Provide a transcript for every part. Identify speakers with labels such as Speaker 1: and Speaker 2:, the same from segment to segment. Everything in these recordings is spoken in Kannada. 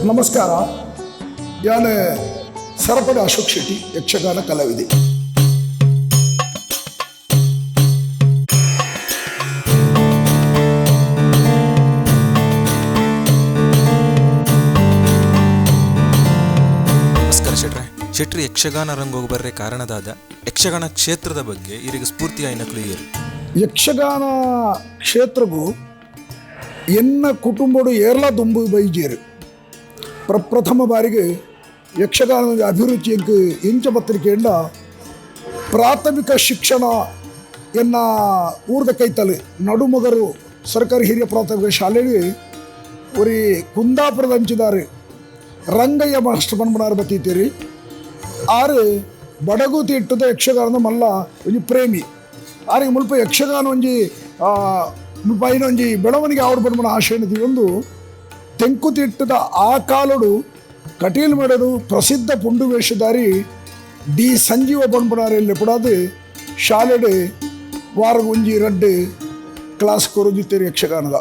Speaker 1: ನಮಸ್ಕಾರ. ನಾನು ಸರಪಡ ಅಶೋಕ್ ಶೆಟ್ಟಿ, ಯಕ್ಷಗಾನ ಕಲಾವಿದೆ.
Speaker 2: ನಮಸ್ಕಾರ ಶೆಟ್ರಿ ಯಕ್ಷಗಾನ ರಂಗೋಗಿ ಬರ್ರೆ ಕಾರಣದಾದ ಯಕ್ಷಗಾನ ಕ್ಷೇತ್ರದ ಬಗ್ಗೆ ಇರಿಗೆ ಸ್ಫೂರ್ತಿ ಆಯ್ನಕ್ಲು ಇಯರು.
Speaker 1: ಯಕ್ಷಗಾನ ಕ್ಷೇತ್ರಗೂ ಎನ್ನ ಕುಟುಂಬಡು ಏರ್ಲ ದುಂಬು ಬೈಜೇರು ಪ್ರಪ್ರಥಮ ಬಾರಿಗೆ ಯಕ್ಷಗಾನದ ಅಭಿರುಚಿಗೆ ಎಂಚ ಪತ್ರಿಕೆಯಿಂದ ಪ್ರಾಥಮಿಕ ಶಿಕ್ಷಣ ಎನ್ನ ಊರದ ಕೈತಲು ನಡುಮಗರು ಸರ್ಕಾರಿ ಹಿರಿಯ ಪ್ರಾಥಮಿಕ ಶಾಲೆಗೆ ಒರಿ ಕುಂದಾಪುರದ ಹಂಚಿದಾರೆ ರಂಗಯ್ಯ ಮಾಸ್ಟರ್ ಪನ್ಪನಾರು ಬತ್ತೀರಿ. ಆರು ಬಡಗು ತೀಟ್ಟದ ಯಕ್ಷಗಾನದ ಮಲ್ಲ ಒಂಜಿ ಪ್ರೇಮಿ. ಆರಿಗೆ ಮುಲ್ಪ ಯಕ್ಷಗಾನ ಒಂಜಿ ಮುಲ್ಪ ಒಂಜಿ ಬೆಳವಣಿಗೆ ಆವಡು ಪನ್ಪನ ಆಶಯ ಒಂದು ತೆಂಕು ತೀಟ್ಟದ ಆ ಕಾಲಡು ಕಟೀಲ್ ಮೇಡರು ಪ್ರಸಿದ್ಧ ಪುಂಡು ವೇಷಧಾರಿ ಡಿ ಸಂಜೀವ ಪನ್ಪನಾರಲ್ಲಿ ಪುಡಾದು ಶಾಲೆಡು ವಾರ ಒಂಜಿ 2 ಕ್ಲಾಸ್ ಕೊರೊಂದಿತ್ತೇರಿ ಯಕ್ಷಗಾನದ.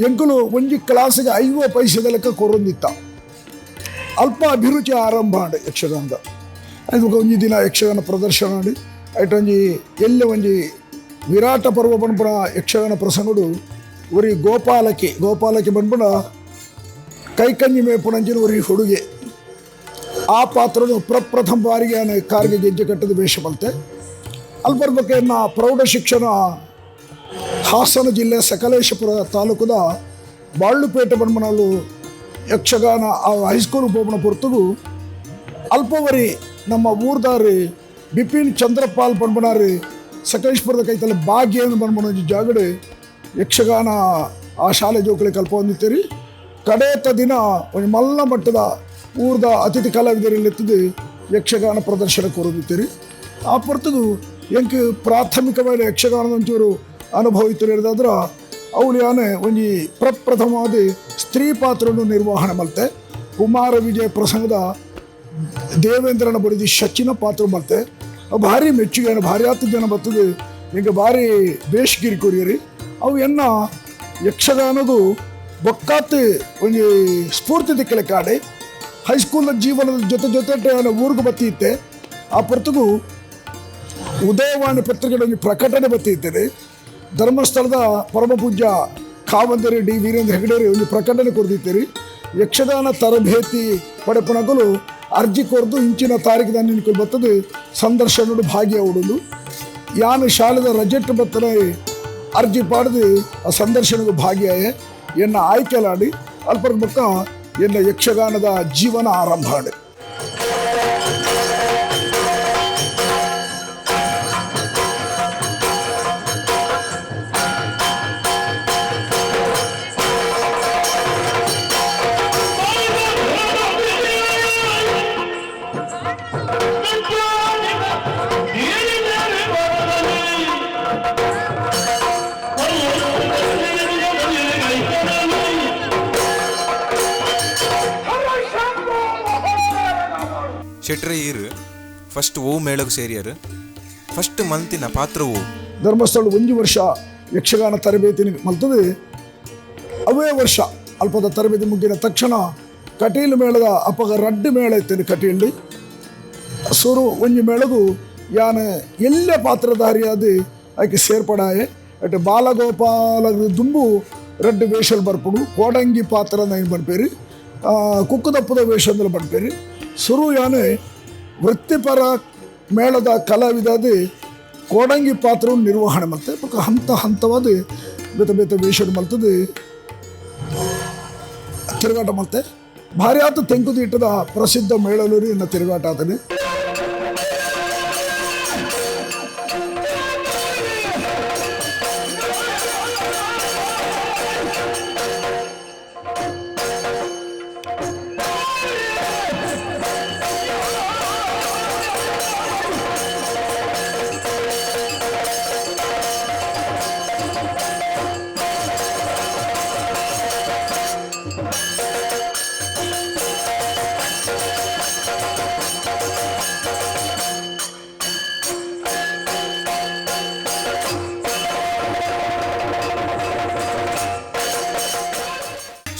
Speaker 1: ಎಂಕುಲು ಒಂಜಿ ಕ್ಲಾಸಿಗೆ 50 ಪೈಸೆದ ಲೆಕ್ಕ ಕೊರೊಂದಿತ್ತ. ಅಲ್ಪ ಅಭಿರುಚಿ ಆರಂಭ ಆಂಡೆ ಯಕ್ಷಗಾನದ. ಅದು ಒಂಜಿ ದಿನ ಯಕ್ಷಗಾನ ಪ್ರದರ್ಶನ ಆಡಿ ಐಟ್ ಒಂಜಿ ಎಲ್ಲೆ ಒಂಜಿ ವಿರಾಟ ಪರ್ವ ಪನ್ಪುಣ ಯಕ್ಷಗಾನ ಪ್ರಸಂಗಡು ಒರಿ ಗೋಪಾಲಕಿ ಪನ್ಪುಣ ಕೈಕಂಜಿ ಮೇಪುಣಂಚಿನ ಒರಿ ಹುಡುಗೆ ಆ ಪಾತ್ರನು ಪ್ರಪ್ರಥಮ ಬಾರಿಗೆ ನಾನು ಕಾರ್ಗೆ ಗೆಜ್ಜೆ ಕಟ್ಟದ ವೇಷ ಮಲ್ತೆ. ಅಲ್ಪರ್ಬಕ್ಕೆ ನಾ ಪ್ರೌಢ ಶಿಕ್ಷಣ ಹಾಸನ ಜಿಲ್ಲೆ ಸಕಲೇಶಪುರ ತಾಲೂಕದ ಬಾಳುಪೇಟೆ ಪನ್ಪುಣಲು ಯಕ್ಷಗಾನ ಹೈಸ್ಕೂಲ್ ಪೋಪಣ ಪೊರ್ತುಗು ಅಲ್ಪವರಿ ನಮ್ಮ ಊರ್ದಾರಿ ಬಿಪಿನ್ ಚಂದ್ರಪಾಲ್ ಪನ್ಪನಾರಿ ಸಕಲೇಶ್ಪುರದ ಕೈತಲ್ಲಿ ಭಾಗ್ಯ ಪನ್ಪಣ ಜಾಗಡೆ ಯಕ್ಷಗಾನ ಆ ಶಾಲೆ ಜೋಕಳಿ ಕಲ್ಪ ಹೊಂದಿತ್ತೇರಿ. ಕಡೆಯತ್ತ ದಿನ ಒಂದು ಮಲ್ಲ ಮಟ್ಟದ ಊರ್ದ ಅತಿಥಿ ಕಲಾವಿದರೆಲ್ಲೆತ್ತಿದ್ದು ಯಕ್ಷಗಾನ ಪ್ರದರ್ಶನ ಕೊರದಿತ್ತೇರಿ. ಆ ಪೊರ್ತುಗು ಎಂಕ್ ಪ್ರಾಥಮಿಕವಾದ ಯಕ್ಷಗಾನದ ಒಂಚೂರು ಅನುಭವ ಇತ್ತು ಹೇಳಿದಾದ್ರೆ ಅವಳು ಯಾನೆ ಒಂಜಿ ಪ್ರಪ್ರಥಮವಾದ ಸ್ತ್ರೀ ಪಾತ್ರವನ್ನು ನಿರ್ವಹಣೆ ಮಲ್ತೆ. ಕುಮಾರ ವಿಜಯ ಪ್ರಸಂಗದ ದೇವೇಂದ್ರನ ಬಡಿದು ಶಚಿನ ಪಾತ್ರ ಮಲ್ತೆ. ಭಾರಿ ಮೆಚ್ಚುಗೆ ಭಾರಿ 10 ಜನ ಬರ್ತದೆ ಹಿಂಗೆ ಭಾರಿ ಬೇಷ್ಗಿರಿ ಕೊರಿಯರಿ. ಅವು ಎನ್ನ ಯಕ್ಷಗಾನದು ಬೊಕ್ಕಾತ್ ಒಂದು ಸ್ಫೂರ್ತಿ ದಿಕ್ಕಲೆ ಕಾಡೆ ಹೈಸ್ಕೂಲ್ನ ಜೀವನದ ಜೊತೆ ಊರಿಗೂ ಬತ್ತಿತ್ತೆ. ಆ ಪೊರ್ತುಗು ಉದಯವಾಣಿ ಪತ್ರಿಕೆಗಳ ಒಂದು ಪ್ರಕಟಣೆ ಬತ್ತಿದ್ದೇನೆ. ಧರ್ಮಸ್ಥಳದ ಪರಮ ಪೂಜ್ಯ ಕಾವಂದರಿ ಡಿ ವೀರೇಂದ್ರ ಹೆಗಡೆರಿ ಒಂದು ಪ್ರಕಟಣೆ ಕೊಡ್ದಿದ್ದೀರಿ. ಯಕ್ಷಗಾನ ತರಬೇತಿ ಪಡೆಪಣಗಳು ಅರ್ಜಿ ಕೊರ್ದು ಇಂಚಿನ ತಾರೀಕು ನಿನ್ಕೊಂಡು ಬರ್ತದೆ ಸಂದರ್ಶನ ಭಾಗಿಯಾಗುವುದು. ಯಾನು ಶಾಲೆದ ರಜೆಟ್ ಬತ್ತನೆ ಅರ್ಜಿ ಪಾಡ್ದು ಆ ಸಂದರ್ಶನದ ಭಾಗಿಯಾಯ ಎನ್ನ ಆಯ್ಕೆಲಾಡಿ ಅಲ್ಪರ ಬೊಕ್ಕ ಎನ್ನ ಯಕ್ಷಗಾನದ ಜೀವನ ಆರಂಭ ಆಡಿ.
Speaker 2: ಶೆಟ್ರೆ ಇರು ಫಸ್ಟ್ ಓ ಮೇಳಗೆ ಸೇರಿಯರು ಫಸ್ಟ್ ಮಂತಿನ ಪಾತ್ರ ಓ
Speaker 1: ಧರ್ಮಸ್ಥಳ 1 ವರ್ಷ ಯಕ್ಷಗಾನ ತರಬೇತಿ ಮಲ್ತದೆ. ಅವೇ ವರ್ಷ ಅಲ್ಪದ ತರಬೇತಿ ಮುಗಿದ ತಕ್ಷಣ ಕಟೀಲು ಮೇಳದ ಅಪ್ಪಗ ರಡ್ಡು ಮೇಳ ಇತ್ತೇನೆ ಕಟೀಲಿ ಸುರು ಒಂಜಿ ಮೇಳಗೂ ಯಾನು ಎಲ್ಲೇ ಪಾತ್ರಧಾರಿಯಾದ ಆಕೆ ಸೇರ್ಪಡಾಯೆ. ಅಟ್ ಬಾಲಗೋಪಾಲ ದುಂಬು 2 ವೇಷಲು ಬರ್ಪುಡು. ಕೋಡಂಗಿ ಪಾತ್ರ ಏನು ಬನ್ಪೇರಿ, ಕುಕ್ಕುದಪ್ಪದ ವೇಷದಲ್ಲಿ ಬನ್ಪೇರಿ. ಸುರು ಯಾನೆ ವೃತ್ತಿಪರ ಮೇಳದ ಕಲಾವಿದಾದ ಕೋಡಂಗಿ ಪಾತ್ರವನ್ನು ನಿರ್ವಹಣೆ ಮಾಡ್ತೆ. ಹಂತವಾದ ಬೇತೆ ವೇಷ ಮಲ್ತದೆ ತಿರುಗಾಟ ಮಾಡ್ತೆ. ಭಾರಿ ಆತ ತೆಂಕುದೀಟದ ಪ್ರಸಿದ್ಧ ಮೇಳಲೂರಿ ಇನ್ನು ತಿರುಗಾಟ ಆತನೆ.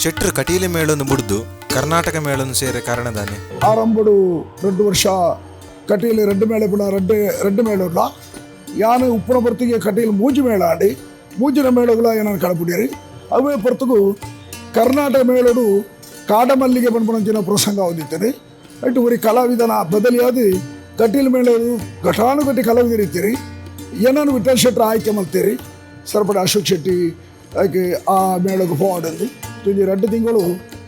Speaker 2: ಶೆಟ್ರ್ ಕಟೀಲೆ ಮೇಳನ್ನು ಮುಡ್ದು ಕರ್ನಾಟಕ ಮೇಳನು ಸೇರೆ ಕಾರಣದಾನೆ
Speaker 1: ಆರಂಭಡು 2 ವರ್ಷ ಕಟೀಲು ರೆಡ್ಡು ಮೇಳ ಪುಣ ರೆಡ್ಡು ಮೇಳ ಉಳ್ಳ ಯಾನು ಉಪ್ಪುನ ಪೊರ್ತಿಗೆ ಕಟೀಲು ಮೂಜಿ ಮೇಳ ಆಡಿ ಮೂಜಿನ ಮೇಳಗಳ ಏನಾರು ಕಳಪುಡಿಯರಿ ಅವೇ ಪೊರ್ತುಗು ಕರ್ನಾಟಕ ಮೇಳಡು ಕಾಡಮಲ್ಲಿಗೆ ಬಂದ್ಬಿಡಂಚಿನ ಪ್ರಸಂಗ ಹೊಂದಿದ್ದೇನೆ ಅಟ್ಟು ಒರಿ ಕಲಾವಿದನ ಬದಲಿಯಾದಿ ಕಟೀಲು ಮೇಳದು ಘಟಾನುಘಟಿ ಕಲಾವಿದರಿರ್ತೀರಿ ಏನನ್ನು ವಿಠಲ್ ಶೆಟ್ಟರ್ ಆಯ್ಕೆ ಮಾಡ್ತೀರಿ ಸರ್ಪಡ ಅಶೋಕ್ ಶೆಟ್ಟಿ ಆಯ್ಕೆ ಆ ಮೇಳಕ್ಕೆ ಹೋಡಂದು ತುಜಿ 2 ತಿಂಗಳು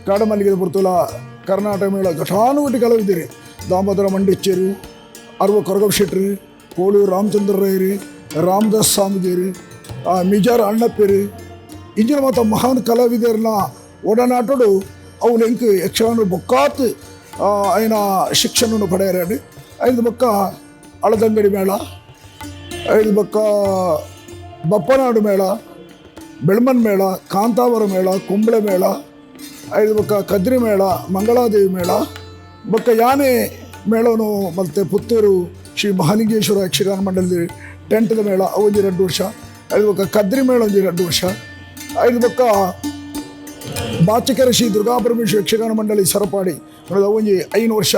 Speaker 1: ಕಾಡಮಲ್ಲಿಗೆ ಪೊರ್ತುಲ ಕರ್ನಾಟಕ ಮೇಳ ಘಟಾನುಘಟಿ ಕಲಾವಿದಿರಿ ದಾಮೋದರ ಮಂಡಿಚ್ಚೇರಿ ಅರ್ವ ಕೊರಗವ್ ಶೆಟ್ರಿ ಕೋಳೂರು ರಾಮಚಂದ್ರ ರಾಯರಿ ರಾಮದಾಸ್ ಸ್ವಾಮಿಜೇರಿ ಮಿಜಾರ್ ಅಣ್ಣಪ್ಪೇರಿ ಇಂಜಿನ ಮತ್ತು ಮಹಾನ್ ಕಲಾವಿದರನ್ನ ಒಡನಾಟೋಡು ಅವು ಎಂಕ್ ಯಕ್ಷಗಾನ ಬೊಕ್ಕಾತ್ ఆయన ಶಿಕ್ಷಣವನ್ನು ಪಡೆಯರಾಡಿ 5 ಬೊಕ್ಕ ಅಳದಂಗಡಿ ಮೇಳ 5 ಬೊಕ್ಕ ಬಪ್ಪನಾಡು ಮೇಳ ಬೆಳ್ಮನ್ ಮೇಳ ಕಾಂತಾವರ ಮೇಳ ಕುಂಬಳೆ ಮೇಳ 5 ಬೊಕ್ಕ ಕದ್ರಿ ಮೇಳ ಮಂಗಳಾದೇವಿ ಮೇಳ ಬೊಕ್ಕ ಯಾನೆ ಮೇಳವನ್ನು ಮತ್ತು ಪುತ್ತೂರು ಶ್ರೀ ಮಹಾಲಿಂಗೇಶ್ವರ ಯಕ್ಷಗಾನ ಮಂಡಲದ ಟೆಂಟ್ದ ಮೇಳ ಒಂಜಿ 2 ವರ್ಷ 5 ಬೊಕ್ಕ ಕದ್ರಿ ಮೇಳ ಒಂಜಿ 2 ವರ್ಷ 5 ಬೊಕ್ಕ ಬಾಚಕೆರೆ ಶ್ರೀ ದುರ್ಗಾಪರಮೇಶ್ವರ ಯಕ್ಷಗಾನ ಮಂಡಳಿ ಸರಪಾಡಿ ಒಂಜಿ 5 ವರ್ಷ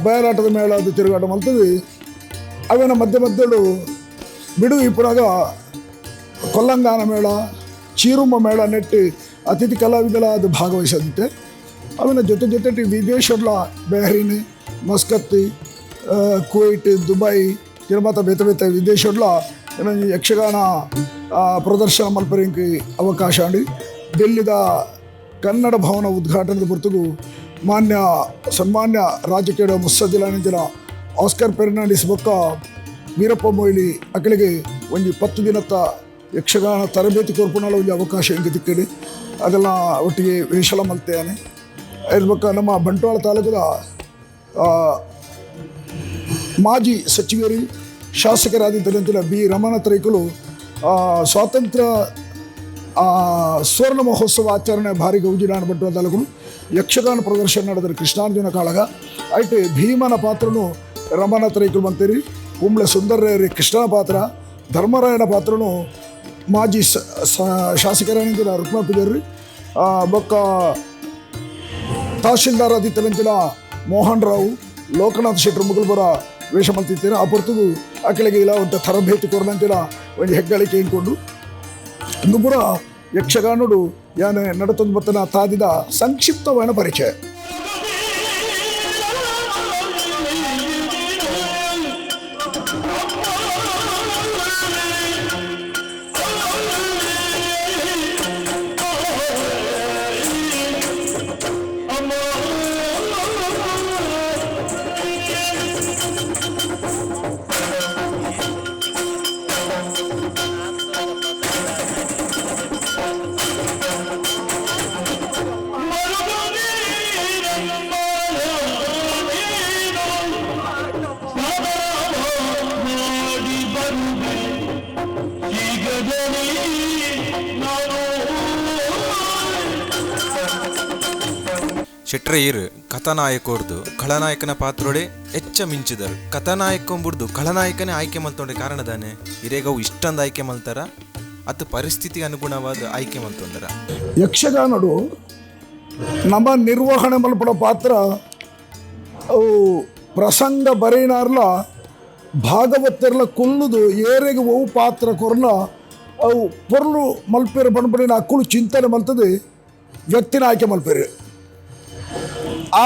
Speaker 1: ಬಯಲಾಟದ ಮೇಳ ಅದು ತಿರುಗಾಟ ಮಲ್ತದು ಅವೇನ ಮಧ್ಯಲು ಬಿಡು ಇಪ್ಪುನಾಗ ಕೊಲ್ಲಂಗಾನ ಮೇಳ ಚೀರುಮ್ಮ ಮೇಳ ನೆಟ್ಟು ಅತಿಥಿ ಕಲಾವಿದರ ಅದು ಭಾಗವಹಿಸದಂತೆ ಅವನ ಜೊತೆ ವಿದೇಶಗಳ ಬಹರೀನ್ ಮಸ್ಕತ್ ಕುವೈಟ್ ದುಬೈ ತಿರುಮತ ಬೇತೆ ವಿದೇಶಗಳ ಯಕ್ಷಗಾನ ಪ್ರದರ್ಶನ ಮಲ್ಪರಿಂಗ್ ಅವಕಾಶ ಅಂಡಿ ಡೆಲ್ಲಿದ ಕನ್ನಡ ಭವನ ಉದ್ಘಾಟನೆದ ಹೊರತುಗು ಸನ್ಮಾನ್ಯ ರಾಜಕೀಯ ಮುಸ್ಸದಿಲಾನಿಂದಿನ ಆಸ್ಕರ್ ಫೆರ್ನಾಂಡಿಸ್ ಬೊಕ್ಕ ವೀರಪ್ಪ ಮೊಯ್ಲಿ ಅಕಲಿಗೆ ಒಂಜಿ 10 ದಿನದ ಯಕ್ಷಗಾನ ತರಬೇತಿ ಕೊರ್ಪುನಾಲ ಒಂಜಿ ಅವಕಾಶ ಹಿಂಗೆ ತಿಕ್ಕಡಿ ಅದೆಲ್ಲ ಒಟ್ಟಿಗೆ ವೇಷಲ ಮಲ್ತೇನೆ ಅದ್ರ ಬೊಕ್ಕ ನಮ್ಮ ಬಂಟ್ವಾಳ ತಾಲೂಕದ ಮಾಜಿ ಸಚಿವರು ಶಾಸಕರಾದಿದ್ದಂತಿನ ಬಿ ರಮನಾಥ್ ರೈಕುಲು ಸ್ವಾತಂತ್ರ್ಯ ಸುವರ್ಣ ಮಹೋತ್ಸವ ಆಚರಣೆ ಭಾರಿ ಗೌಜಿನಾಡ ಬಂಟ್ವಾಳ ತಾಲೂಕು ಯಕ್ಷಗಾನ ಪ್ರದರ್ಶನ ನಡೆದ್ರೆ ಕೃಷ್ಣಾರ್ಜುನ ಕಾಳಗ ಐಟೆ ಭೀಮನ ಪಾತ್ರನು ರಮನಾಥ್ ರೈಕುಲು ಬಂತೀರಿ ಕುಂಬ್ಳೆ ಸುಂದರರಾಯರಿ ಕೃಷ್ಣನ ಪಾತ್ರ ಧರ್ಮರಾಯನ ಪಾತ್ರನು ಮಾಜಿ ಶಾಸಕರಾನಿಂದ ರುಕ್ಮಾ ಪೂಜಾರಿ ಬೊಕ್ಕ ತಹಶೀಲ್ದಾರ್ ಆದಿತ್ತಲಂಚಿನ ಮೋಹನ್ ರಾವ್ ಲೋಕನಾಥ್ ಶೆಟ್ಟರು ಮುಗಲ್ಬರ ವೇಷ ಮಲ್ತಿದ್ದೇನೆ ಆ ಹೊರತುಗು ಅಕಲಿಗೆ ಇಲ್ಲ ಒಂದು ತರಬೇತಿ ಕೊರನಂಚಿನ ಒಂದು ಹೆಗ್ಗಳಿಕೆ ಇಟ್ಕೊಂಡು ಇಂದು ಪುರ ಯಕ್ಷಗಾನಡು ಯಾನೆ ನಡತೊಂದು ಬತ್ತನ ತಾದಿದ ಸಂಕ್ಷಿಪ್ತವಾದ ಪರಿಚಯ.
Speaker 2: ಶೆಟ್ರೆಯರ್ ಕಥಾನಾಯಕೋರ್ದು ಖಳನಾಯಕನ ಪಾತ್ರೋಡೆ ಹೆಚ್ಚ ಮಿಂಚಿದರು. ಕಥಾನಾಯಕೊಂಬುಡ್ದು ಖಳನಾಯಕನೇ ಆಯ್ಕೆ ಮಲ್ತೊಂಡೆ ಕಾರಣದಾನೆ ಇರೇಗವು ಇಷ್ಟೊಂದು ಆಯ್ಕೆ ಮಲ್ತಾರ ಅದು ಪರಿಸ್ಥಿತಿಗೆ ಅನುಗುಣವಾದ ಆಯ್ಕೆ ಮಲ್ತೊಂದರ.
Speaker 1: ಯಕ್ಷಗಾನಡು ನಮ್ಮ ನಿರ್ವಹಣೆ ಮಲ್ಪಡ ಪಾತ್ರ ಅವು ಪ್ರಸಂಗ ಬರೀನಾರ್ಲ ಭಾಗವತರ್ಲ ಕೊಲ್ಲುದು ಏರೆಗೆ ಅವು ಪಾತ್ರ ಕೊರ್ಲ ಅವು ಪೊರ್ಲು ಮಲ್ಪೇರು ಬಣ್ಬಡಿನ ಅಕ್ಕಳು ಚಿಂತನೆ ಮಲ್ತದೆ ವ್ಯಕ್ತಿನ ಆಯ್ಕೆ ಮಲ್ಪೇರು.